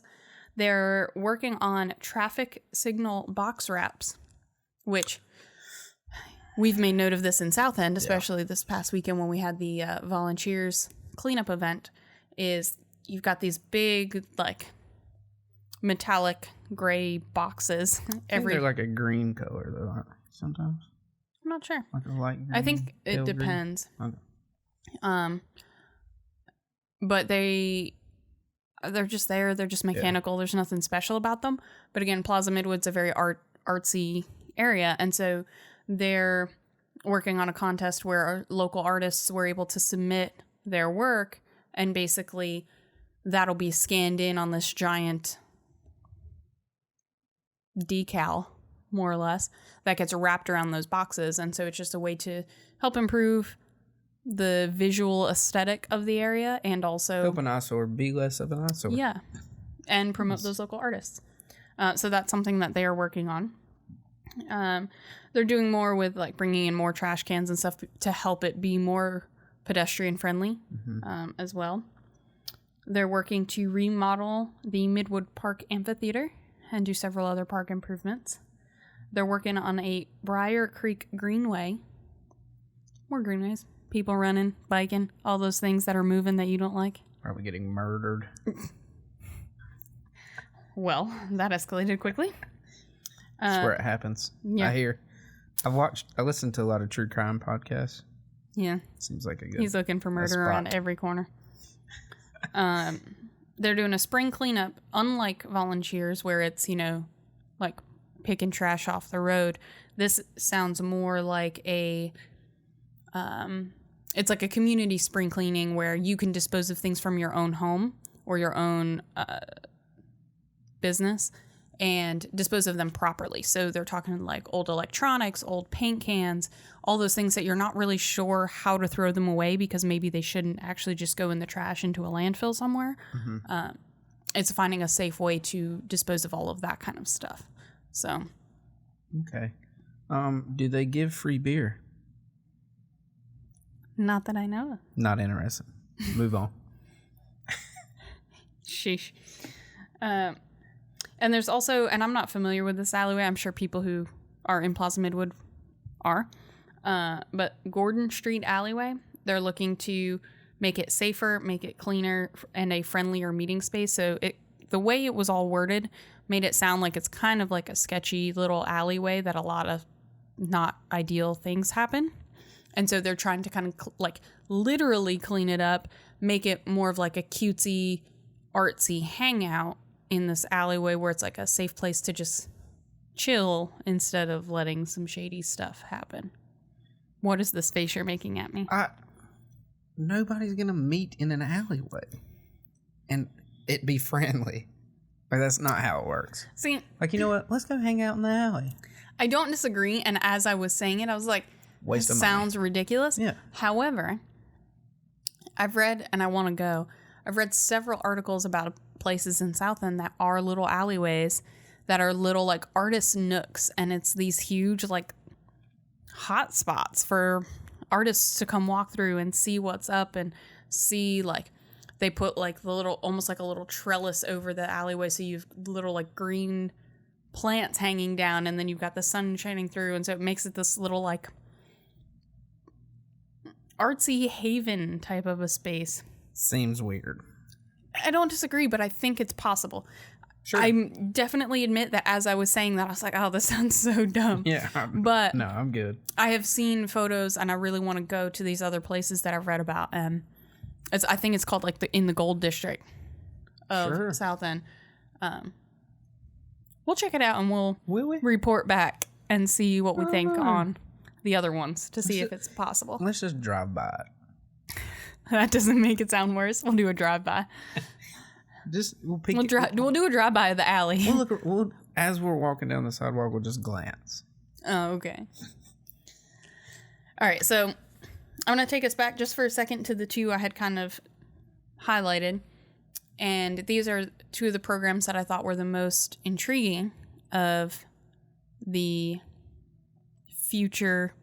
they're working on traffic signal box wraps, which we've made note of this in South End, especially this past weekend when we had the volunteers cleanup event. Is you've got these big like metallic gray boxes. They're like a green color though, aren't they? Sometimes I'm not sure. Like a light green, I think it depends. Okay. But they're just there. They're just mechanical. There's nothing special about them. But again, Plaza Midwood's a very artsy area, and so they're working on a contest where our local artists were able to submit their work, and basically that'll be scanned in on this giant decal, more or less, that gets wrapped around those boxes. And so it's just a way to help improve the visual aesthetic of the area and also help an eyesore be less of an eyesore. Yeah, and promote those local artists. So that's something that they are working on. They're doing more with like bringing in more trash cans and stuff to help it be more pedestrian friendly as well. They're working to remodel the Midwood Park Amphitheater and do several other park improvements. They're working on a Briar Creek Greenway. More greenways. People running, biking, all those things that are moving that you don't like. Probably getting murdered. Well, that escalated quickly. That's where it happens. Yeah. I listened to a lot of true crime podcasts. Yeah. Seems like a good He's looking for murder around every corner. they're doing a spring cleanup, unlike volunteers where it's, like picking trash off the road. This sounds more like it's like a community spring cleaning where you can dispose of things from your own home or your own business and dispose of them properly. So they're talking like old electronics, old paint cans, all those things that you're not really sure how to throw them away because maybe they shouldn't actually just go in the trash into a landfill somewhere. Mm-hmm. It's finding a safe way to dispose of all of that kind of stuff. So. Okay. Do they give free beer? Not that I know of. Not interested. Move on. Sheesh. And there's also, and I'm not familiar with this alleyway. I'm sure people who are in Plaza Midwood are. But Gordon Street alleyway, they're looking to make it safer, make it cleaner, and a friendlier meeting space. So the way it was all worded made it sound like it's kind of like a sketchy little alleyway that a lot of not ideal things happen. And so they're trying to kind of like literally clean it up, make it more of like a cutesy, artsy hangout in this alleyway where it's like a safe place to just chill instead of letting some shady stuff happen. What is this face you're making at me? Nobody's going to meet in an alleyway and it be friendly. Like, that's not how it works. See, like, you know what? Let's go hang out in the alley. I don't disagree. And as I was saying it, I was like, waste of money. Sounds ridiculous. Yeah. However, I've read, and I want to go, I've read several articles about places in South End that are little alleyways that are little like artist nooks. And it's these huge like hot spots for artists to come walk through and see what's up and see like they put like the little, almost like a little trellis over the alleyway. So you've little like green plants hanging down and then you've got the sun shining through. And so it makes it this little like artsy haven type of a space. Seems weird. I don't disagree, but I think it's possible. Sure. I definitely admit that as I was saying that, I was like, oh, this sounds so dumb. Yeah. But no, I'm good. I have seen photos and I really want to go to these other places that I've read about. I think it's called like in the Gold District of South End. We'll check it out and we'll report back and see what we think on the other ones to see if it's possible. Let's just drive by it. That doesn't make it sound worse. We'll do a drive-by. We'll do a drive-by of the alley. As we're walking down the sidewalk, we'll just glance. Oh, okay. All right, so I'm going to take us back just for a second to the two I had kind of highlighted. And these are two of the programs that I thought were the most intriguing of the future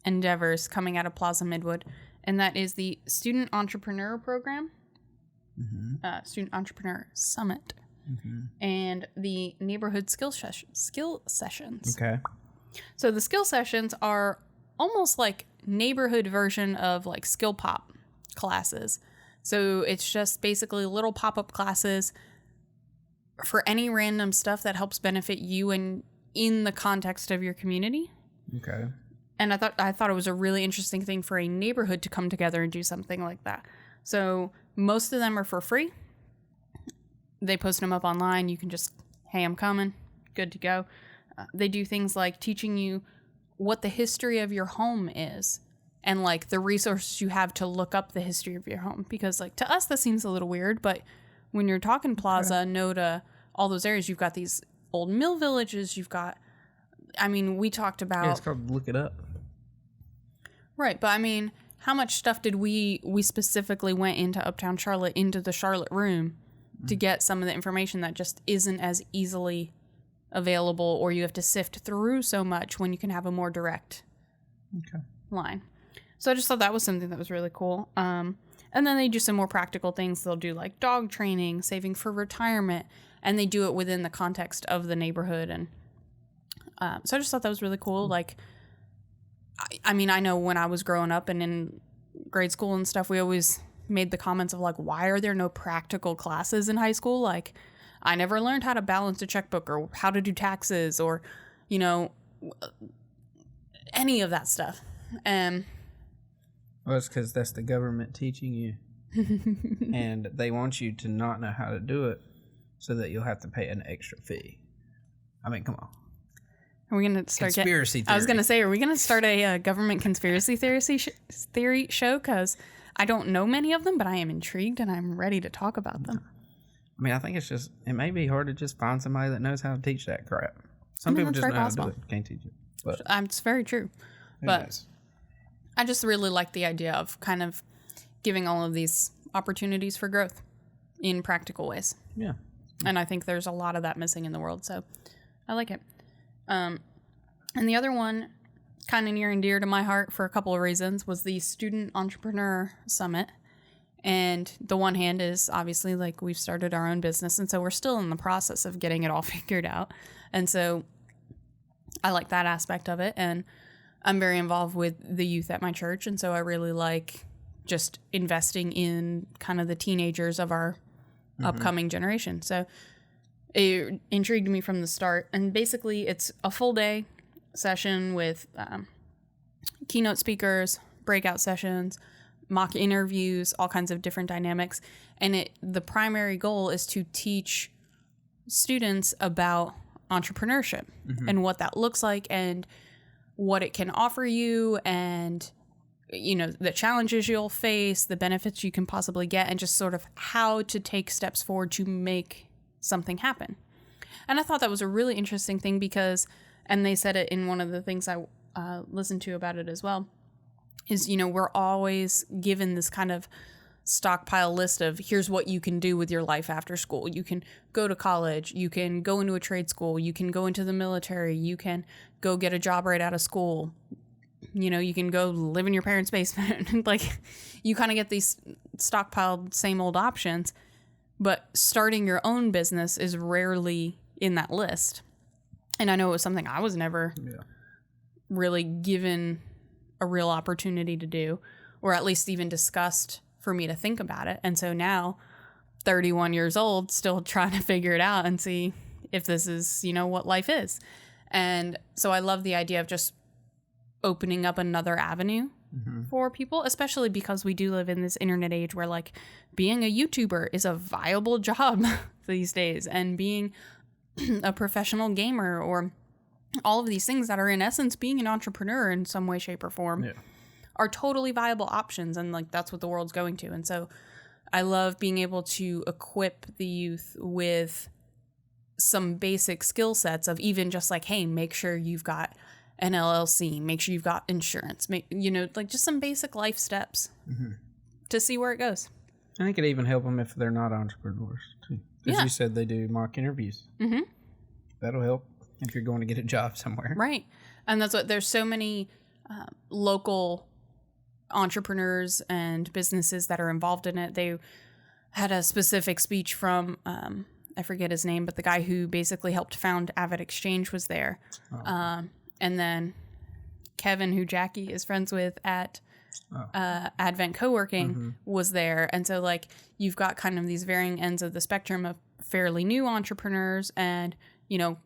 endeavors coming out of Plaza Midwood. And that is the Student Entrepreneur Program, Student Entrepreneur Summit, and the Neighborhood Skill Sessions. Okay. So the skill sessions are almost like neighborhood version of like skill pop classes. So it's just basically little pop-up classes for any random stuff that helps benefit you and in the context of your community. Okay. And I thought it was a really interesting thing for a neighborhood to come together and do something like that. So most of them are for free. They post them up online. You can just, hey, I'm coming. Good to go. They do things like teaching you what the history of your home is and like the resources you have to look up the history of your home. Because like to us, that seems a little weird. But when you're talking Plaza, Noda, all those areas, you've got these old mill villages. You've got, I mean, we talked about... Yeah, it's called Look It Up. Right, but I mean, how much stuff did we specifically went into Uptown Charlotte, into the Charlotte room to get some of the information that just isn't as easily available, or you have to sift through so much when you can have a more direct line. So I just thought that was something that was really cool. And then they do some more practical things. They'll do like dog training, saving for retirement, and they do it within the context of the neighborhood. And so I just thought that was really cool. Like, I mean, I know when I was growing up and in grade school and stuff, we always made the comments of like, why are there no practical classes in high school? Like, I never learned how to balance a checkbook or how to do taxes or, you know, any of that stuff. Well, it's because that's the government teaching you. and they want you to not know how to do it so that you'll have to pay an extra fee. I mean, come on. Are we going to start conspiracy theory? I was going to say, are we going to start a government conspiracy theory show? Because I don't know many of them, but I am intrigued and I'm ready to talk about them. I mean, I think it may be hard to just find somebody that knows how to teach that crap. Some people just know how to do it. Can't teach it. But it's very true. But I just really like the idea of kind of giving all of these opportunities for growth in practical ways. Yeah. And I think there's a lot of that missing in the world. So I like it. And the other one, kind of near and dear to my heart for a couple of reasons, was the Student Entrepreneur Summit. And the one hand is obviously like we've started our own business. And so we're still in the process of getting it all figured out. And so I like that aspect of it. And I'm very involved with the youth at my church. And so I really like just investing in kind of the teenagers of our upcoming generation. So it intrigued me from the start. And basically it's a full day session with keynote speakers, breakout sessions, mock interviews, all kinds of different dynamics. And the primary goal is to teach students about entrepreneurship and what that looks like and what it can offer you and, you know, the challenges you'll face, the benefits you can possibly get, and just sort of how to take steps forward to make something happen. And I thought that was a really interesting thing because, and they said it in one of the things I listened to about it as well, is, you know, we're always given this kind of stockpile list of here's what you can do with your life after school. You can go to college, you can go into a trade school, you can go into the military, you can go get a job right out of school. You know, you can go live in your parents' basement. Like, you kind of get these stockpiled same old options, but starting your own business is rarely in that list. And I know it was something I was never really given a real opportunity to do, or at least even discussed for me to think about it. And so now, 31 years old, still trying to figure it out and see if this is, you know, what life is. And so I love the idea of just opening up another avenue for people, especially because we do live in this internet age where, like, being a YouTuber is a viable job these days, and being a professional gamer, or all of these things that are in essence being an entrepreneur in some way, shape, or form are totally viable options. And like, that's what the world's going to. And so I love being able to equip the youth with some basic skill sets of even just like, hey, make sure you've got an LLC, make sure you've got insurance, you know, like just some basic life steps to see where it goes. And it could even help them if they're not entrepreneurs too. As you said, they do mock interviews. That'll help if you're going to get a job somewhere. Right. And that's what, there's so many local entrepreneurs and businesses that are involved in it. They had a specific speech from, I forget his name, but the guy who basically helped found Avid Exchange was there. And then Kevin, who Jackie is friends with at Advent Co-working, was there. And so like, you've got kind of these varying ends of the spectrum of fairly new entrepreneurs and, you know,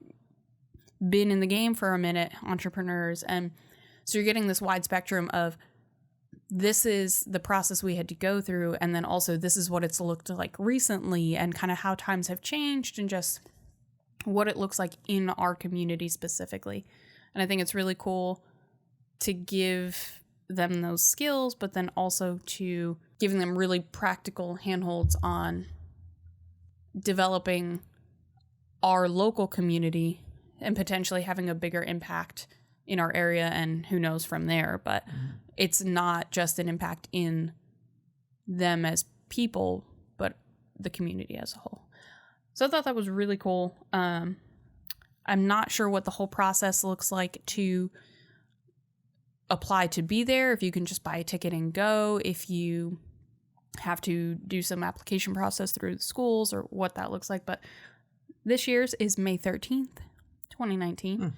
been in the game for a minute entrepreneurs. And so you're getting this wide spectrum of, this is the process we had to go through, and then also this is what it's looked like recently, and kind of how times have changed, and just what it looks like in our community specifically. And I think it's really cool to give them those skills, but then also to giving them really practical handholds on developing our local community and potentially having a bigger impact in our area, and who knows from there. But it's not just an impact in them as people, but the community as a whole. So I thought that was really cool. I'm not sure what the whole process looks like to apply to be there, if you can just buy a ticket and go, if you have to do some application process through the schools, or what that looks like. But this year's is May 13th, 2019.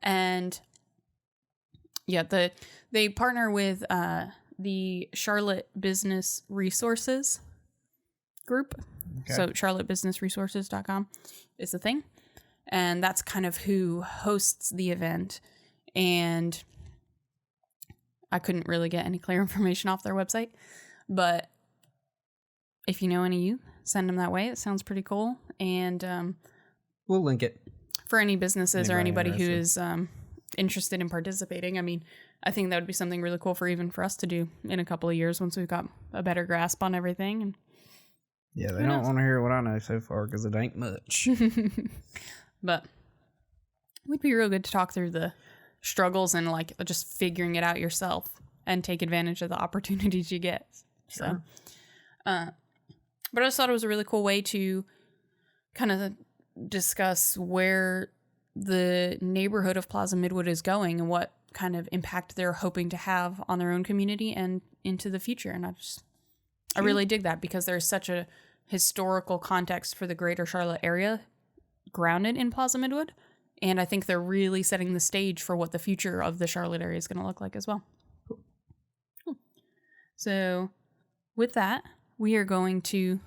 And yeah, they partner with the Charlotte Business Resources group. Okay. So charlottebusinessresources.com is the thing. And that's kind of who hosts the event. And I couldn't really get any clear information off their website. But if you know any youth, send them that way. It sounds pretty cool. And we'll link it. For any businesses or anybody who is interested in participating, I mean, I think that would be something really cool for us to do in a couple of years once we've got a better grasp on everything. And yeah, they don't want to hear what I know so far because it ain't much. But it would be real good to talk through the struggles and like just figuring it out yourself and take advantage of the opportunities you get. Sure. So, but I just thought it was a really cool way to kind of discuss where the neighborhood of Plaza Midwood is going and what kind of impact they're hoping to have on their own community and into the future. And I really dig that because there's such a historical context for the greater Charlotte area grounded in Plaza Midwood. And I think they're really setting the stage for what the future of the Charlotte area is going to look like as well. Cool. So with that, we are going to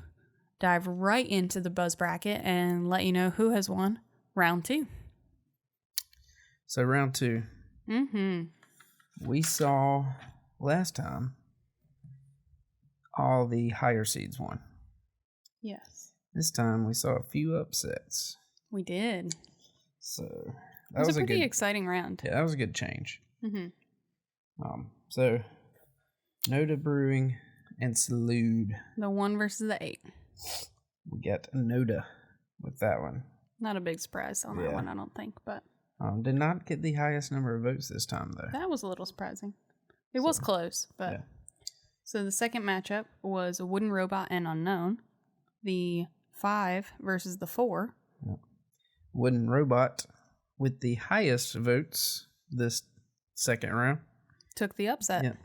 dive right into the buzz bracket and let you know who has won round 2. So round 2. We saw last time all the higher seeds won. Yes. This time we saw a few upsets. We did. So that was a pretty exciting round. Yeah, that was a good change. So Noda Brewing and Salud. The 1 versus the 8. We got Noda with that one. Not a big surprise on that one, I don't think, but did not get the highest number of votes this time though. That was a little surprising. It was close, but yeah. So the second matchup was a Wooden Robot and Unknown. The 5 versus the 4. Yep. Wooden Robot with the highest votes this second round. Took the upset. Yep.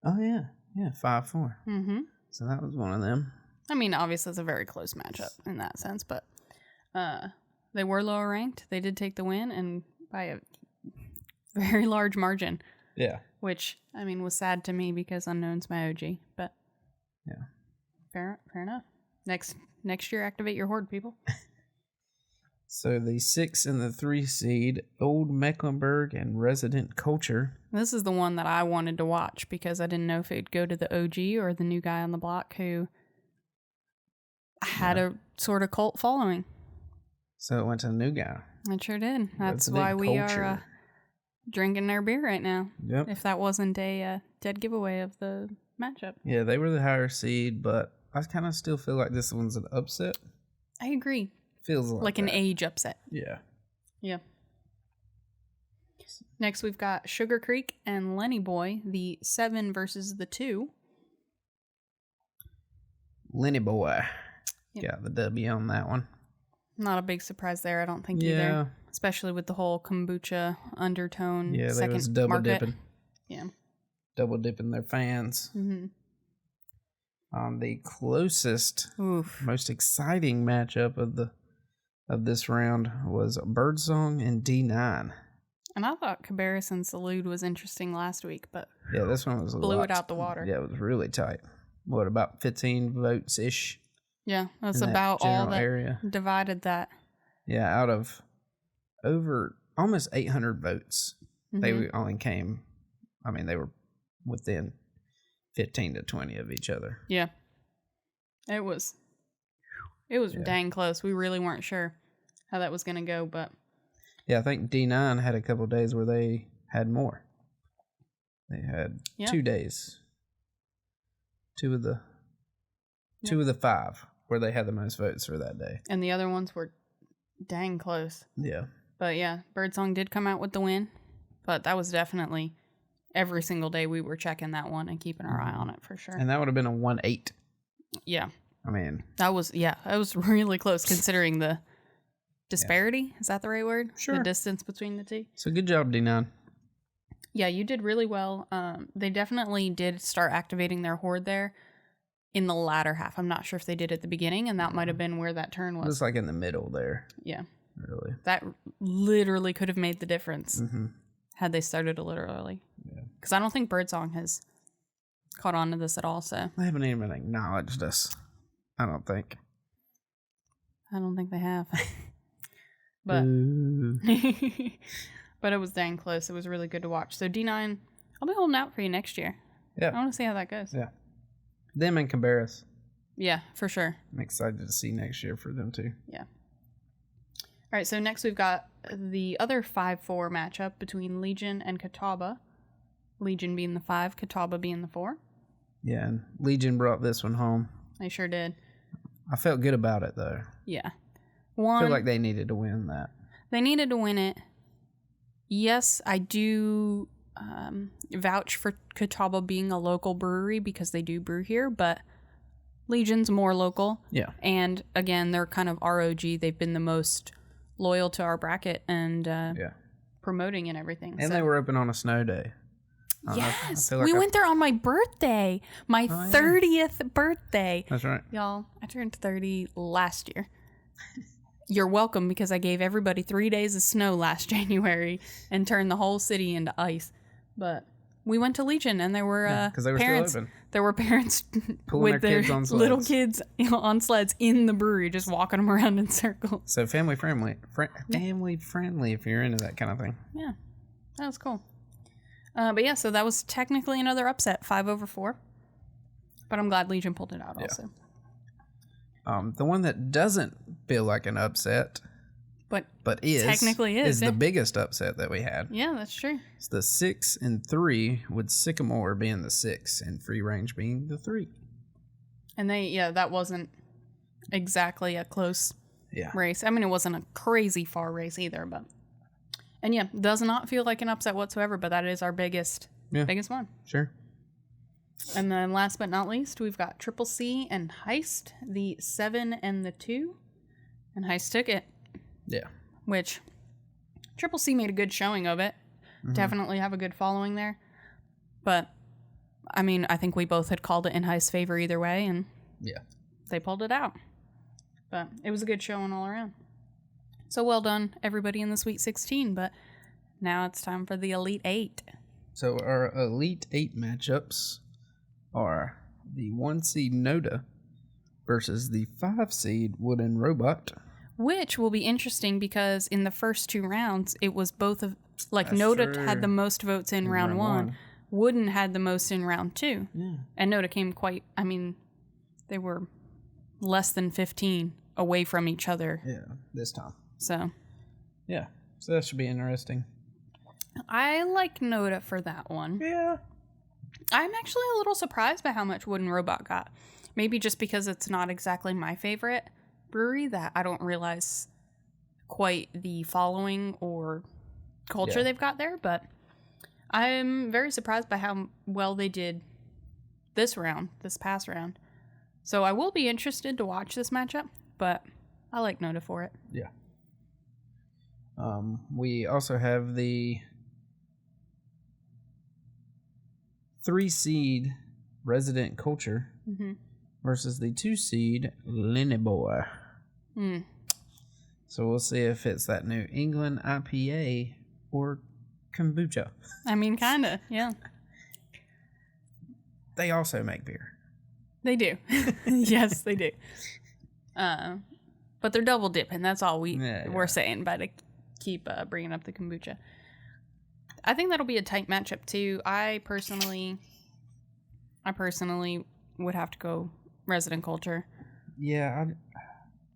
Oh, yeah. Yeah, 5-4. So that was one of them. I mean, obviously it's a very close matchup in that sense, but they were lower ranked. They did take the win, and by a very large margin. Yeah. Which, I mean, was sad to me because Unknown's my OG, but yeah. Fair enough. Next year, activate your horde, people. So the 6 and the 3 seed, Old Mecklenburg and Resident Culture. This is the one that I wanted to watch because I didn't know if it'd go to the OG or the new guy on the block who had a sort of cult following. So it went to the new guy. It sure did. That's Resident why we Culture. are drinking their beer right now. Yep. If that wasn't a dead giveaway of the matchup. Yeah, they were the higher seed, but I kind of still feel like this one's an upset. I agree. Feels like an age upset. Yeah. Yeah. Next, we've got Sugar Creek and Lenny Boy, the 7 versus the 2. Lenny Boy. Got the W on that one. Not a big surprise there, I don't think either. Especially with the whole kombucha undertone. Yeah, they second was double market. dipping. Yeah. Double dipping their fans. The closest, most exciting matchup of this round was Birdsong and D9. And I thought Cabarrus and Salud was interesting last week, but yeah, this one was blew it out the water. Yeah, it was really tight. What, about 15 votes ish? Yeah, that's about all that area. Divided that. Yeah, out of over almost 800 votes, they only came. I mean, they were within 15 to 20 of each other. Yeah, it was dang close. We really weren't sure how that was going to go, but yeah, I think D9 had a couple days where they had more. They had 2 days. Two of the 5 where they had the most votes for that day. And the other ones were dang close. Yeah. But yeah, Birdsong did come out with the win, but that was definitely every single day we were checking that one and keeping our eye on it for sure. And that would have been a 1-8. Yeah. I mean, that was really close considering the disparity. Yeah. Is that the right word? Sure. The distance between the two. So good job, D9. Yeah, you did really well. They definitely did start activating their horde there in the latter half. I'm not sure if they did at the beginning, and that might have been where that turn was. It was like in the middle there. Yeah. Really. That literally could have made the difference had they started a little early. Yeah. Because I don't think Birdsong has caught on to this at all, so. They haven't even acknowledged us. I don't think they have. But but it was dang close. It was really good to watch. So D9, I'll be holding out for you next year. Yeah. I want to see how that goes. Yeah. Them and Cabarrus. Yeah, for sure. I'm excited to see next year for them too. Yeah. All right, so next we've got the other 5-4 matchup between Legion and Catawba. Legion being the 5, Catawba being the 4. Yeah, and Legion brought this one home. They sure did. I felt good about it, though. Yeah. I feel like they needed to win that. They needed to win it. Yes, I do vouch for Catawba being a local brewery because they do brew here, but Legion's more local. Yeah. And, again, they're kind of ROG. They've been the most loyal to our bracket and promoting and everything. And they were open on a snow day. Yes, we went there on my birthday, my 30th birthday. That's right. Y'all, I turned 30 last year. You're welcome because I gave everybody 3 days of snow last January and turned the whole city into ice. But we went to Legion and there were because they were parents. still open. There were parents Pulling with their kids on sleds. little kids on sleds in the brewery, just walking them around in circles. So family friendly if you're into that kind of thing. Yeah, that was cool. But yeah, so that was technically another upset, 5-4. But I'm glad Legion pulled it out also. The one that doesn't feel like an upset, but is technically is the biggest upset that we had. Yeah, that's true. It's the 6 and 3, with Sycamore being the 6 and Free Range being the 3. And that wasn't exactly a close race. I mean, it wasn't a crazy far race either, but. And yeah, does not feel like an upset whatsoever, but that is our biggest one. Sure. And then last but not least, we've got Triple C and Heist, the 7 and the 2. And Heist took it. Yeah. Which, Triple C made a good showing of it. Mm-hmm. Definitely have a good following there. But, I mean, I think we both had called it in Heist's favor either way, and they pulled it out. But it was a good showing all around. So well done, everybody in the Sweet 16, but now it's time for the Elite 8. So our Elite 8 matchups are the 1 seed Noda versus the 5 seed Wooden Robot. Which will be interesting because in the first 2 rounds, it was both of, like, That's Noda true. had the most votes in round 1. Wooden had the most in round 2. Yeah. And Noda came they were less than 15 away from each other. Yeah, this time. So. Yeah, so that should be interesting. I like Noda for that one. Yeah. I'm actually a little surprised by how much Wooden Robot got. Maybe just because it's not exactly my favorite brewery that I don't realize quite the following or culture they've got there, but I'm very surprised by how well they did this past round. So I will be interested to watch this matchup, but I like Noda for it. Yeah. We also have the 3 seed Resident Culture versus the 2 seed Lenny Boy. So we'll see if it's that New England IPA or kombucha. I mean, kinda, yeah. They also make beer. They do. Yes, they do. But they're double dipping. That's all we're saying by to keep bringing up the kombucha. I think that'll be a tight matchup too. I personally would have to go Resident Culture. Yeah,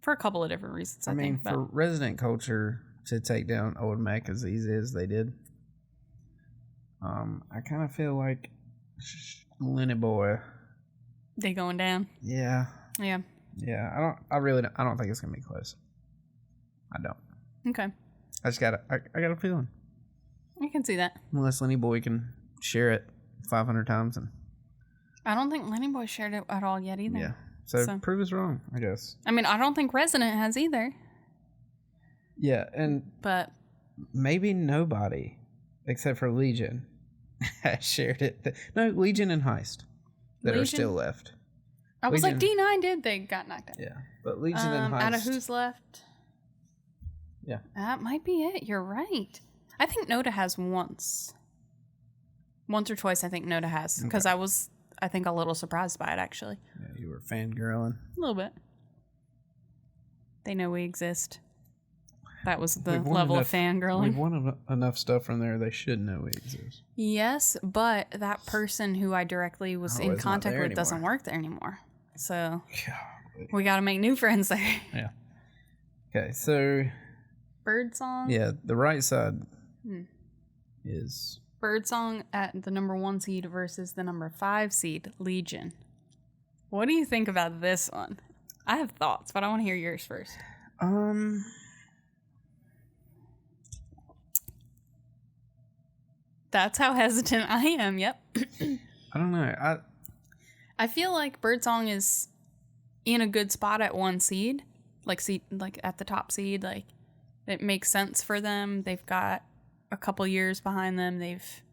for a couple of different reasons. I think, for Resident Culture to take down Old Mac as easy as they did, I kind of feel like Lenny Boy. They going down. Yeah. Yeah. Yeah. I don't think it's gonna be close. I don't. Okay. I got a feeling. I can see that. Unless Lenny Boy can share it 500 times, and I don't think Lenny Boy shared it at all yet either. Yeah. So prove us wrong, I guess. I mean, I don't think Resident has either. Yeah, but maybe nobody except for Legion has shared it. No, Legion and Heist that are still left. I was like, D9 did. They got knocked out. Yeah, but Legion and Heist. Out of who's left? Yeah. That might be it. You're right. I think Noda has once or twice. I think Noda has, because I was, I think, a little surprised by it actually. Yeah, you were fangirling a little bit. They know we exist. That was the level of fangirling. We've won enough stuff from there. They should know we exist. Yes, but that person who I directly was in contact with doesn't work there anymore. So Golly. we got to make new friends there. Yeah. Okay, so Birdsong. yeah, the right side is Birdsong at the number 1 seed versus the number 5 seed, Legion. What do you think about this one? I have thoughts, but I want to hear yours first. That's how hesitant I am. Yep. I don't know. I feel like Birdsong is in a good spot at 1 seed, like at the top seed. Like it makes sense for them. They've got a couple years behind them. They've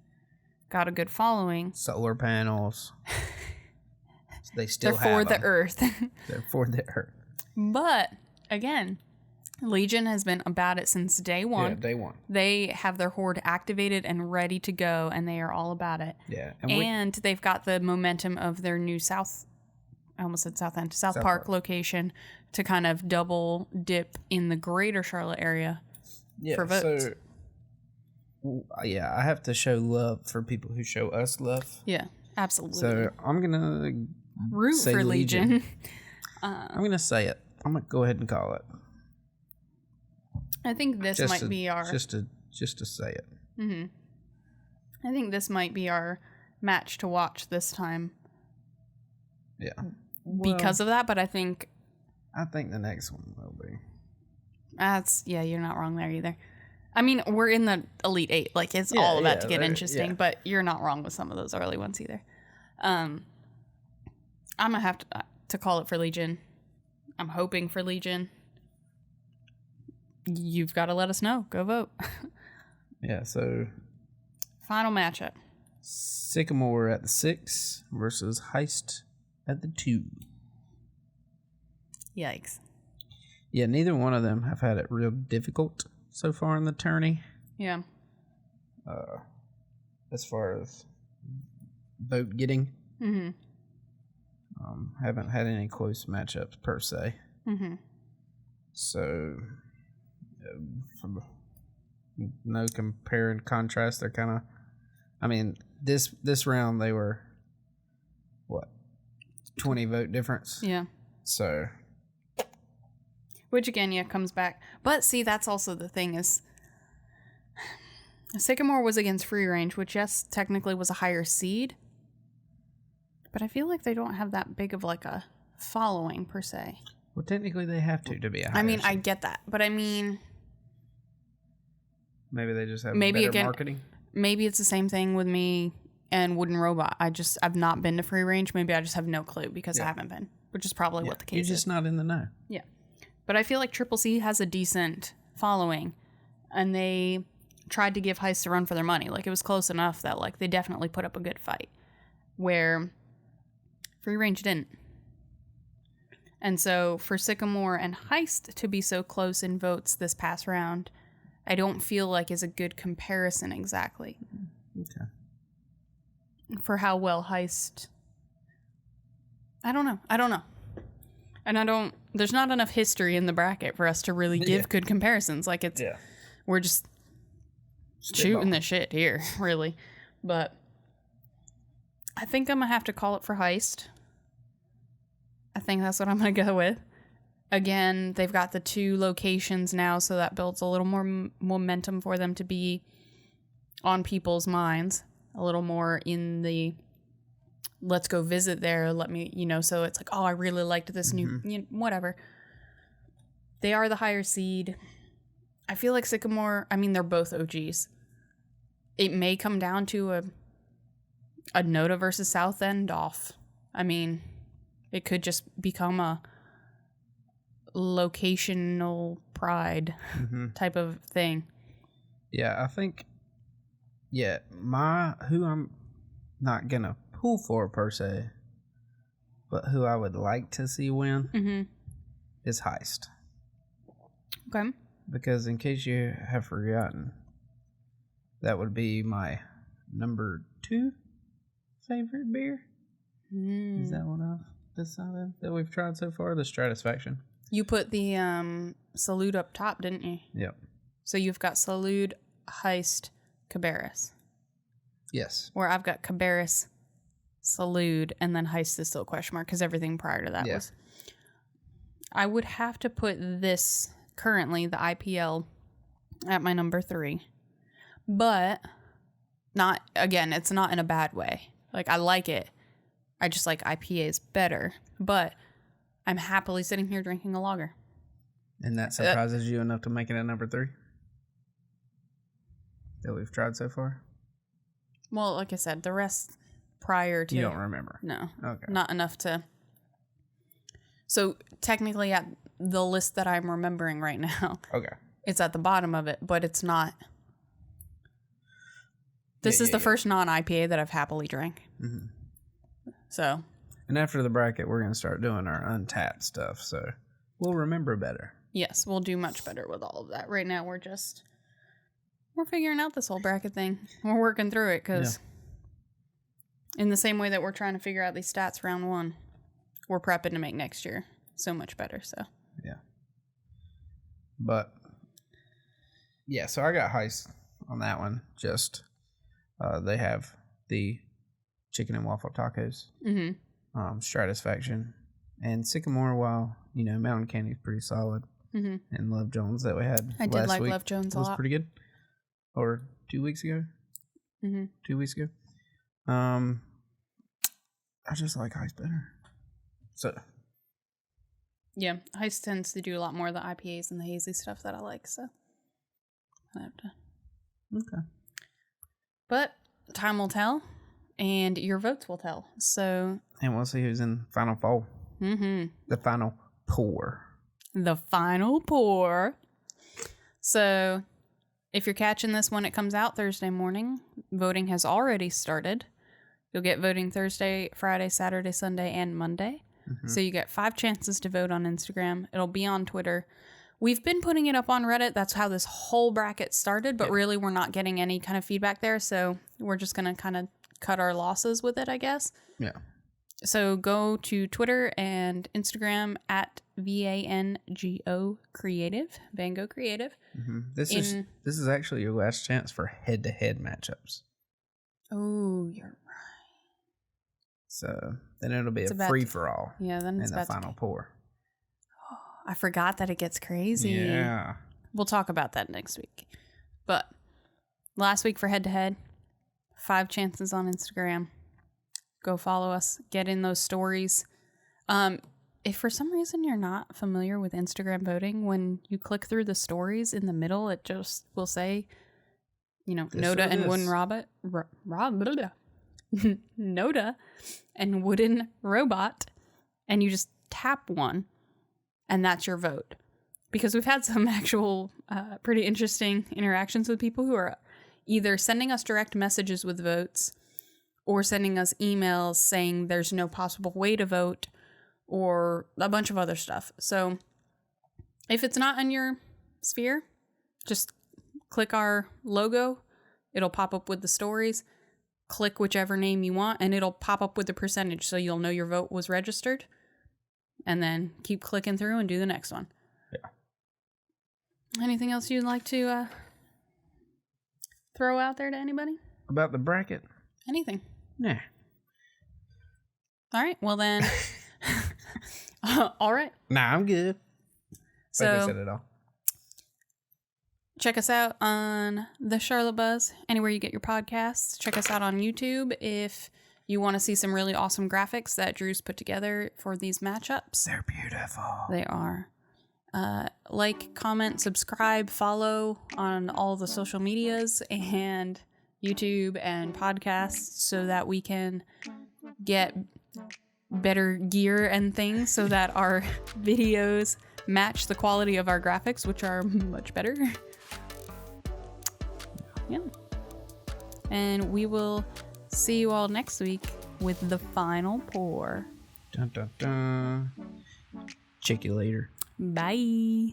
got a good following. Solar panels. They still They're for have the them. earth. They're for the earth. But again, Legion has been about it since day one. Yeah, day one. They have their horde activated and ready to go, and they are all about it. Yeah. And they've got the momentum of their new South Park location to kind of double dip in the greater Charlotte area for votes. So, yeah, I have to show love for people who show us love. Yeah, absolutely. So I'm going to root say for Legion. I'm going to say it. I'm going to go ahead and call it. I think this might be our... Just to say it. Mm-hmm. I think this might be our match to watch this time. Yeah. Because of that, but I think the next one will be. You're not wrong there either. I mean, we're in the Elite 8. Like, it's all about to get interesting, but you're not wrong with some of those early ones either. I'm going to have to call it for Legion. I'm hoping for Legion. You've got to let us know. Go vote. Yeah, so... Final matchup. Sycamore at the 6 versus Heist at the 2. Yikes. Yeah, neither one of them have had it real difficult so far in the tourney. Yeah. As far as vote getting. Mm-hmm. Haven't had any close matchups per se. Mm-hmm. So, from no compare and contrast, they're kind of... I mean, this round they were, 20 vote difference? Yeah. So... Which again, comes back. But see, that's also the thing is, Sycamore was against Free Range, which yes, technically was a higher seed. But I feel like they don't have that big of like a following per se. Well, technically they have to be a higher seed. I get that. But I mean... Maybe they just have better marketing? Maybe it's the same thing with me and Wooden Robot. I've not been to Free Range. Maybe I just have no clue because I haven't been. Which is probably what the case is. You're just not in the know. Yeah. But I feel like Triple C has a decent following, and they tried to give Heist a run for their money. Like, it was close enough that, like, they definitely put up a good fight, where Free Range didn't. And so, for Sycamore and Heist to be so close in votes this past round, I don't feel like is a good comparison exactly. Okay. For how well Heist... I don't know. And there's not enough history in the bracket for us to really give good comparisons. Like, we're just shooting the shit here, really. But I think I'm going to have to call it for Heist. I think that's what I'm going to go with. Again, they've got the 2 locations now, so that builds a little more momentum for them to be on people's minds. A little more in the... let's go visit there, so it's like, oh, I really liked this new, whatever. They are the higher seed. I feel like Sycamore, they're both OGs. It may come down to a Noda versus South End off. It could just become a locational pride type of thing. Yeah, I think, who I'm not going to pull for per se, but who I would like to see win is Heist. Okay. Because in case you have forgotten, that would be my number 2 favorite beer. Is that what I've decided that we've tried so far? The Stratisfaction. You put the Salute up top, didn't you? Yep. So you've got Salute, Heist, Cabarrus. Yes. Where I've got Cabarrus, Salute, and then Heist is still a question mark because everything prior to that was. I would have to put this currently, the IPL, at my number 3. But not, again, it's not in a bad way. Like, I like it. I just like IPAs better. But I'm happily sitting here drinking a lager. And that surprises you enough to make it a number 3? That we've tried so far? Well, like I said, the rest prior to... You don't remember? No. Okay. Not enough to... So, technically, at the list that I'm remembering right now, okay, it's at the bottom of it, but it's not... This is the first non-IPA that I've happily drank. Mm-hmm. So... And after the bracket, we're going to start doing our untapped stuff, so we'll remember better. Yes, we'll do much better with all of that. Right now, we're figuring out this whole bracket thing. We're working through it, because in the same way that we're trying to figure out these stats round 1, we're prepping to make next year so much better, so. Yeah. But, yeah, so I got Heist on that one. Just, they have the chicken and waffle tacos. Mm-hmm. Stratisfaction, and Sycamore, while Mountain Candy is pretty solid, and Love Jones that we had I did like Love Jones a lot. Was pretty good. Or 2 weeks ago. 2 weeks ago. I just like Heist better. So. Yeah, Heist tends to do a lot more of the IPAs and the hazy stuff that I like. So. I have to. Okay. But time will tell. And your votes will tell. So. And we'll see who's in Final Four. Mm-hmm. The Final Pour. The Final Pour. So, if you're catching this when it comes out Thursday morning, voting has already started. You'll get voting Thursday, Friday, Saturday, Sunday, and Monday. Mm-hmm. So you get 5 chances to vote on Instagram. It'll be on Twitter. We've been putting it up on Reddit. That's how this whole bracket started. But really, we're not getting any kind of feedback there. So, we're just going to kind of cut our losses with it, I guess. Yeah. So go to Twitter and Instagram at VANGO Creative, Vango Creative. Mm-hmm. This is actually your last chance for head-to-head matchups. Oh, you're right. So then it'll be a free-for-all. Yeah, then it's in the Final Pour. Oh, I forgot that it gets crazy. Yeah. We'll talk about that next week. But last week for head-to-head, 5 chances on Instagram. Go follow us. Get in those stories. If for some reason you're not familiar with Instagram voting, when you click through the stories in the middle, it just will say, Noda and Wooden Robot. Noda and Wooden Robot. And you just tap one, and that's your vote. Because we've had some actual pretty interesting interactions with people who are either sending us direct messages with votes or sending us emails saying there's no possible way to vote or a bunch of other stuff. So if it's not in your sphere, just click our logo. It'll pop up with the stories. Click whichever name you want, and it'll pop up with the percentage so you'll know your vote was registered. And then keep clicking through and do the next one. Yeah. Anything else you'd like to throw out there to anybody? About the bracket? Anything. Nah. All right. Well, then. All right. Nah, I'm good. So, I said it all. Check us out on the Charlotte Buzz, anywhere you get your podcasts. Check us out on YouTube if you want to see some really awesome graphics that Drew's put together for these matchups. They're beautiful. They are. Like, comment, subscribe, follow on all the social medias and YouTube and podcasts so that we can get better gear and things so that our videos match the quality of our graphics, which are much better. Yeah. And we will see you all next week with the Final Pour. Dun, dun, dun. Check you later. Bye.